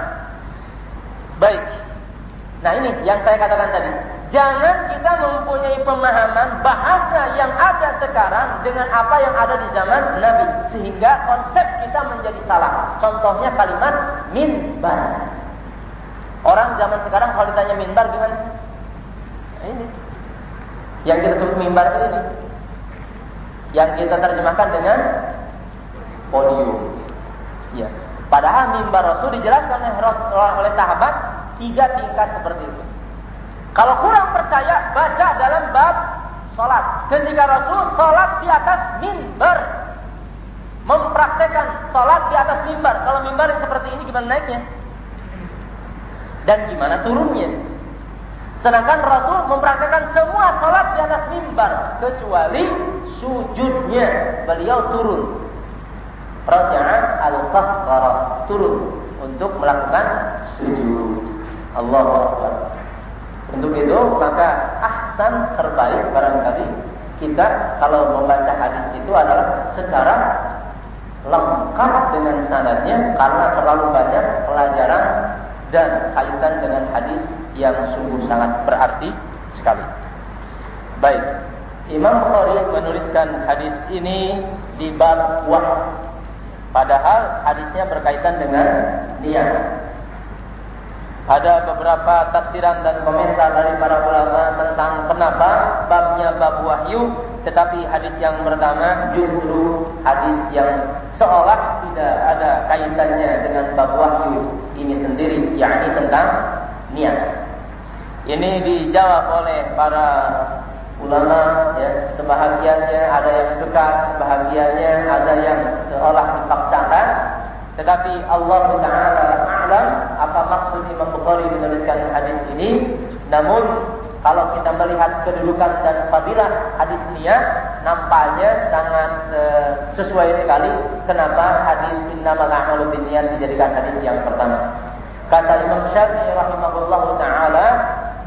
baik. Nah ini yang saya katakan tadi. Jangan kita mempunyai pemahaman bahasa yang ada sekarang dengan apa yang ada di zaman Nabi, sehingga konsep kita menjadi salah. Contohnya kalimat minbar. Orang zaman sekarang kalau ditanya minbar gimana? Nah, ini. Yang kita sebut minbar itu ini. Yang kita terjemahkan dengan podium. Ya. Padahal mimbar Rasul dijelaskan oleh sahabat 3 tingkat seperti itu. Kalau kurang percaya, baca dalam bab sholat. Ketika Rasul sholat di atas mimbar, mempraktekkan sholat di atas mimbar. Kalau mimbar yang seperti ini gimana naiknya? Dan gimana turunnya? Sedangkan Rasul mempraktekkan semua sholat di atas mimbar, kecuali sujudnya beliau turun. Raja'a al-qahqarah, turun untuk melakukan sujud. Allahu Akbar. Untuk itu maka ahsan, terbaik barangkali kita kalau membaca hadis itu adalah secara lengkap dengan sanadnya, karena terlalu banyak pelajaran dan kaitan dengan hadis yang sungguh sangat berarti sekali. Baik, Imam Bukhari menuliskan hadis ini di bab wahyu. Padahal hadisnya berkaitan dengan niat. Ada beberapa tafsiran dan komentar dari para ulama tentang kenapa babnya bab wahyu, tetapi hadis yang pertama justru hadis yang seolah tidak ada kaitannya dengan bab wahyu ini sendiri, yakni tentang niat. Ini dijawab oleh para ulama, ya, sebahagiannya ada yang dekat, sebahagiannya ada yang seolah dipaksakan. Tetapi Allah Ta'ala a'lam apa maksud Imam Bukhari menuliskan hadis ini. Namun kalau kita melihat kedudukan dan fadilah hadis niat, nampaknya sangat sesuai sekali kenapa hadis innamal a'malu binniyat dijadikan hadis yang pertama. Kata Imam Syafi'i rahimahullahu ta'ala,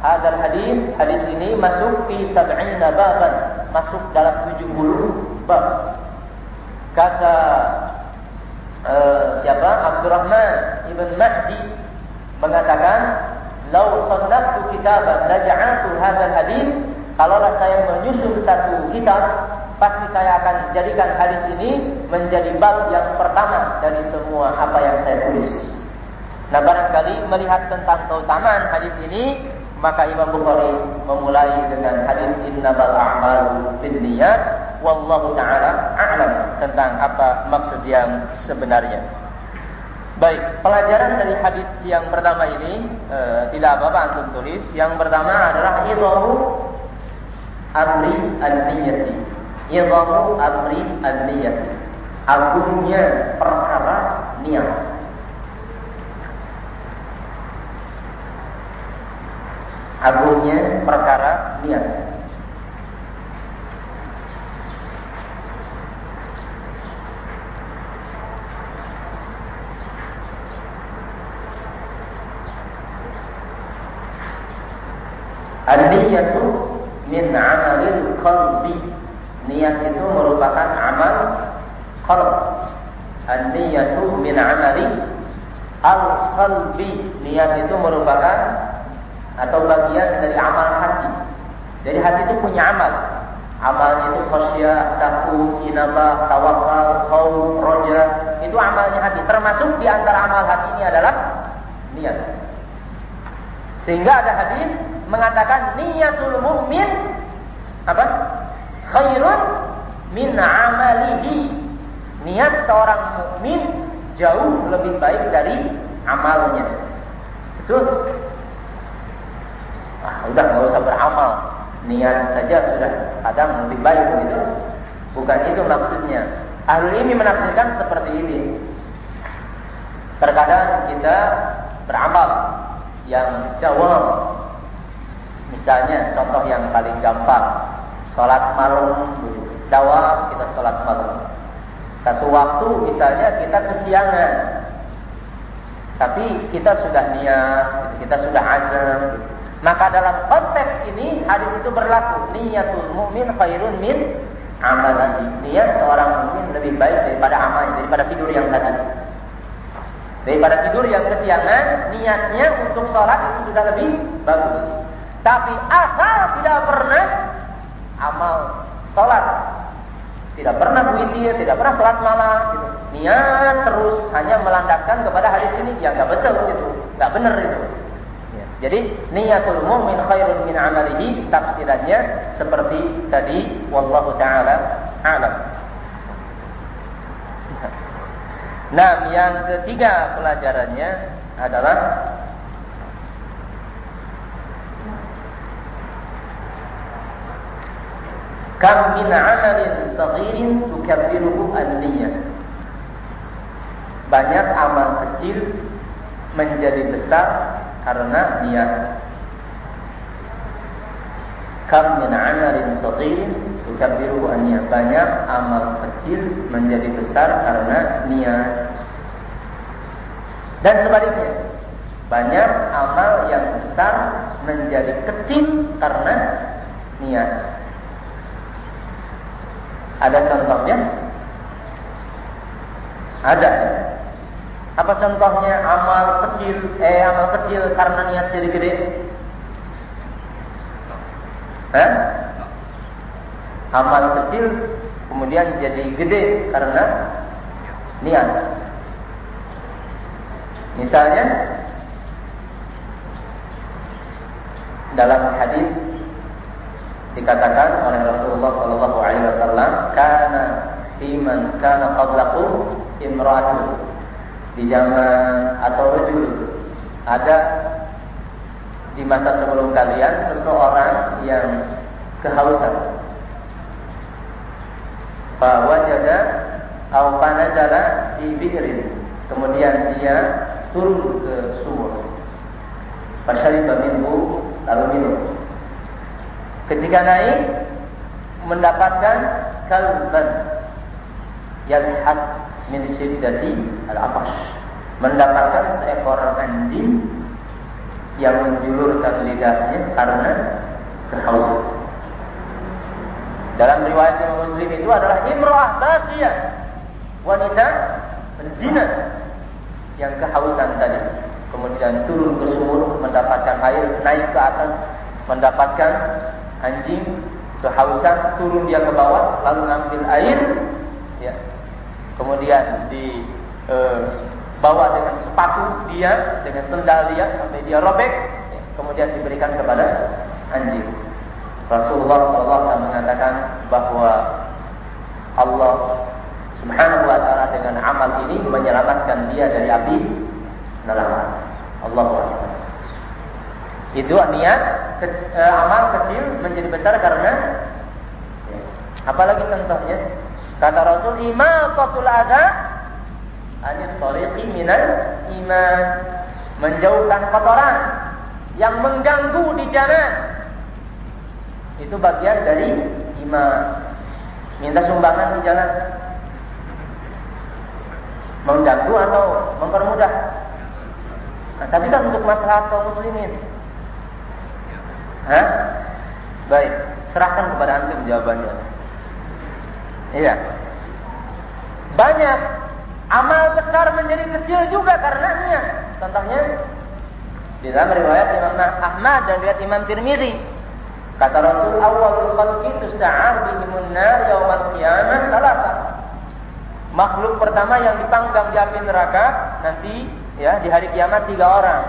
hadal hadis ini masuk fi 70 baban, masuk dalam 70 bab. Kata siapa? Abdurrahman ibn Mahdi mengatakan, "Lau sannaftu kitaban laja'atu hadzal hadis." Kalaulah saya menyusun satu kitab, pasti saya akan jadikan hadis ini menjadi bab yang pertama dari semua apa yang saya tulis. Nah, barangkali melihat tentang keutamaan hadis ini, maka Imam Bukhari memulai dengan hadis innamal a'malu binniyat wallahu taala a'lam, tentang apa maksud yang sebenarnya. Baik, pelajaran dari hadis yang pertama ini tidak apa-apa antum tulis. Yang pertama adalah idhamu amri an-niyati. Idhamu amri an-niyati. Agungnya perkara niat. Agungnya perkara niat. An-niyatu min amalil qalbi. Niat itu merupakan amal qalb. An-niyatu min amali al-qalbi. Niat itu merupakan atau bagian dari amal hati. Jadi hati itu punya amal. Amalnya itu khasyah, takut, inabah, tawakal, khauf, roja. Itu amalnya hati. Termasuk di antara amal hati ini adalah niat. Sehingga ada hadis mengatakan niyatul mu'min apa? Khairun min amalihi. Niat seorang mukmin jauh lebih baik dari amalnya. Betul? Udah nggak usah beramal, niat saja sudah kadang lebih baik begitu. Bukan itu maksudnya. Ahlul ilmi menafsirkan seperti ini. Terkadang kita beramal yang jawab. Misalnya contoh yang paling gampang, sholat malam, dawam kita sholat malam. Satu waktu misalnya kita kesiangan, tapi kita sudah niat, kita sudah azam. Maka dalam konteks ini hadis itu berlaku. Niyatul mu'min khairun min amalihi. Niat seorang mukmin lebih baik daripada amalnya, daripada tidur yang tadi. Daripada tidur yang kesiangan, niatnya untuk sholat itu sudah lebih bagus. Tapi asal tidak pernah amal sholat, tidak pernah witir, tidak pernah sholat malam, gitu. Niat terus hanya melandaskan kepada hadis ini, ya nggak betul gitu, nggak benar itu. Ya. Jadi niyatul mu'min khairun min amalihi, tafsirannya seperti tadi, wallahu taala a'lam. Nah, yang ketiga pelajarannya adalah kam min amalin saghirin tukabbiruhu an-niyyah. Banyak amal kecil menjadi besar karena niat. Kam min amalin saghirin tukabbiruhu an-niyyah. Banyak amal kecil menjadi besar karena niat. Dan sebaliknya, banyak amal yang besar menjadi kecil karena niat. Ada contohnya? Ada. Apa contohnya amal kecil karena niat jadi gede? Amal kecil kemudian jadi gede karena niat. Misalnya dalam hadis dikatakan oleh Rasulullah sallallahu alaihi wasallam, kana iman kana qablakum imra'atun. Di zaman atau rajul, ada di masa sebelum kalian seseorang yang kehausan. Fa wajada aw panazala fi bi'rin. Kemudian dia turun ke sumur. Fasyariba minhu, lalu minum. Ketika naik mendapatkan kalban yalhad min syiddati al-atash, mendapatkan seekor anjing yang menjulurkan lidahnya karena kehausan. Dalam riwayat Imam Muslim itu adalah imra'ah baghiyah, wanita penzina yang kehausan tadi. Kemudian turun ke sumur mendapatkan air, naik ke atas mendapatkan anjing, kehausan, turun dia ke bawah lalu ngambil air, ya. Kemudian bawa dengan sepatu dia, dengan sendal dia sampai dia robek, kemudian diberikan kepada anjing. Rasulullah SAW mengatakan bahwa Allah Subhanahu wa ta'ala dengan amal ini menyelamatkan dia dari api neraka. Allahu Akbar. Itu niat amal kecil menjadi besar karena apalagi contohnya kata Rasul, imatatul adza anil tariqi minal iman, menjauhkan kotoran yang mengganggu di jalan itu bagian dari iman. Minta sumbangan di jalan mengganggu atau mempermudah? Nah, tapi kan untuk maslahat kaum muslimin. Hah? Baik, serahkan kepada antum jawabannya. Iya. Banyak amal besar menjadi kecil juga karenanya. Contohnya di dalam riwayat Imam Ahmad dan riwayat Imam Tirmidzi, kata Rasul, awwalul khalqi tus'ar bihimun nar yaumal qiyamah salasa. Makhluk pertama yang dipanggang di api neraka nanti ya di hari kiamat 3 orang.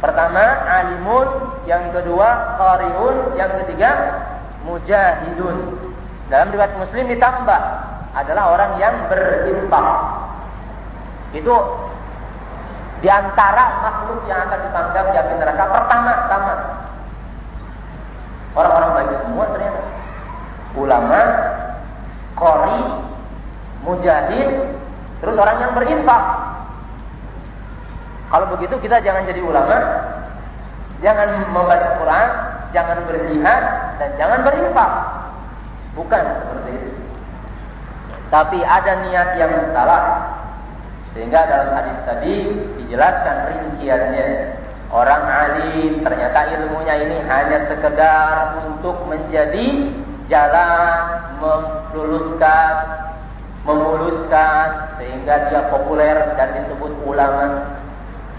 Pertama alimun, yang kedua qariun, yang ketiga mujahidun. Dalam riwayat Muslim ditambah adalah orang yang berinfak. Itu di antara makhluk yang akan dipanggang di api neraka pertama. Orang-orang baik semua ternyata. Ulama, qari, mujahid, terus orang yang berinfak. Kalau begitu kita jangan jadi ulama, jangan membaca Quran, jangan berjihad, dan jangan berinfak. Bukan seperti itu. Tapi ada niat yang salah. Sehingga dalam hadis tadi dijelaskan rinciannya. Orang alim ternyata ilmunya ini hanya sekedar untuk menjadi jalan memuluskan sehingga dia populer dan disebut ulama,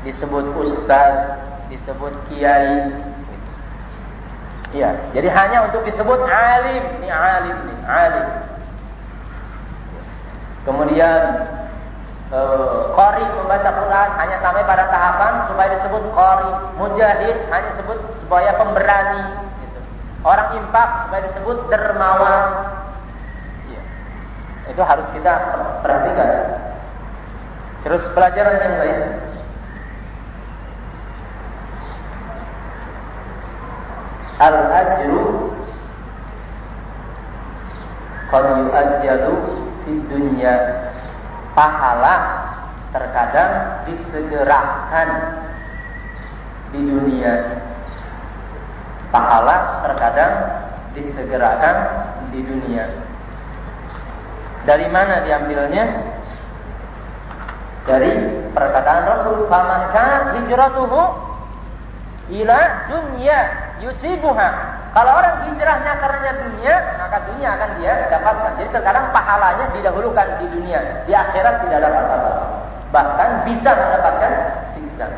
disebut ustaz, disebut kiai. Iya, jadi hanya untuk disebut alim, ini alim. Kemudian qari membaca Quran hanya sampai pada tahapan supaya disebut qari. Mujahid hanya disebut supaya pemberani gitu. Orang infak supaya disebut dermawan. Iya. Itu harus kita perhatikan. Terus pelajaran yang lain. Al-ajru qad yu'ajjalu fid dunya. Pahala terkadang disegerakan di dunia. Pahala terkadang disegerakan di dunia. Dari mana diambilnya? Dari perkataan Rasul, "Faman kana hijratuhu ila dunya yusibuha." Kalau orang hijrahnya karena dunia, maka dunia akan dia dapatkan. Jadi terkadang pahalanya didahulukan di dunia, di akhirat tidak dapat apa-apa. Bahkan bisa mendapatkan siksa.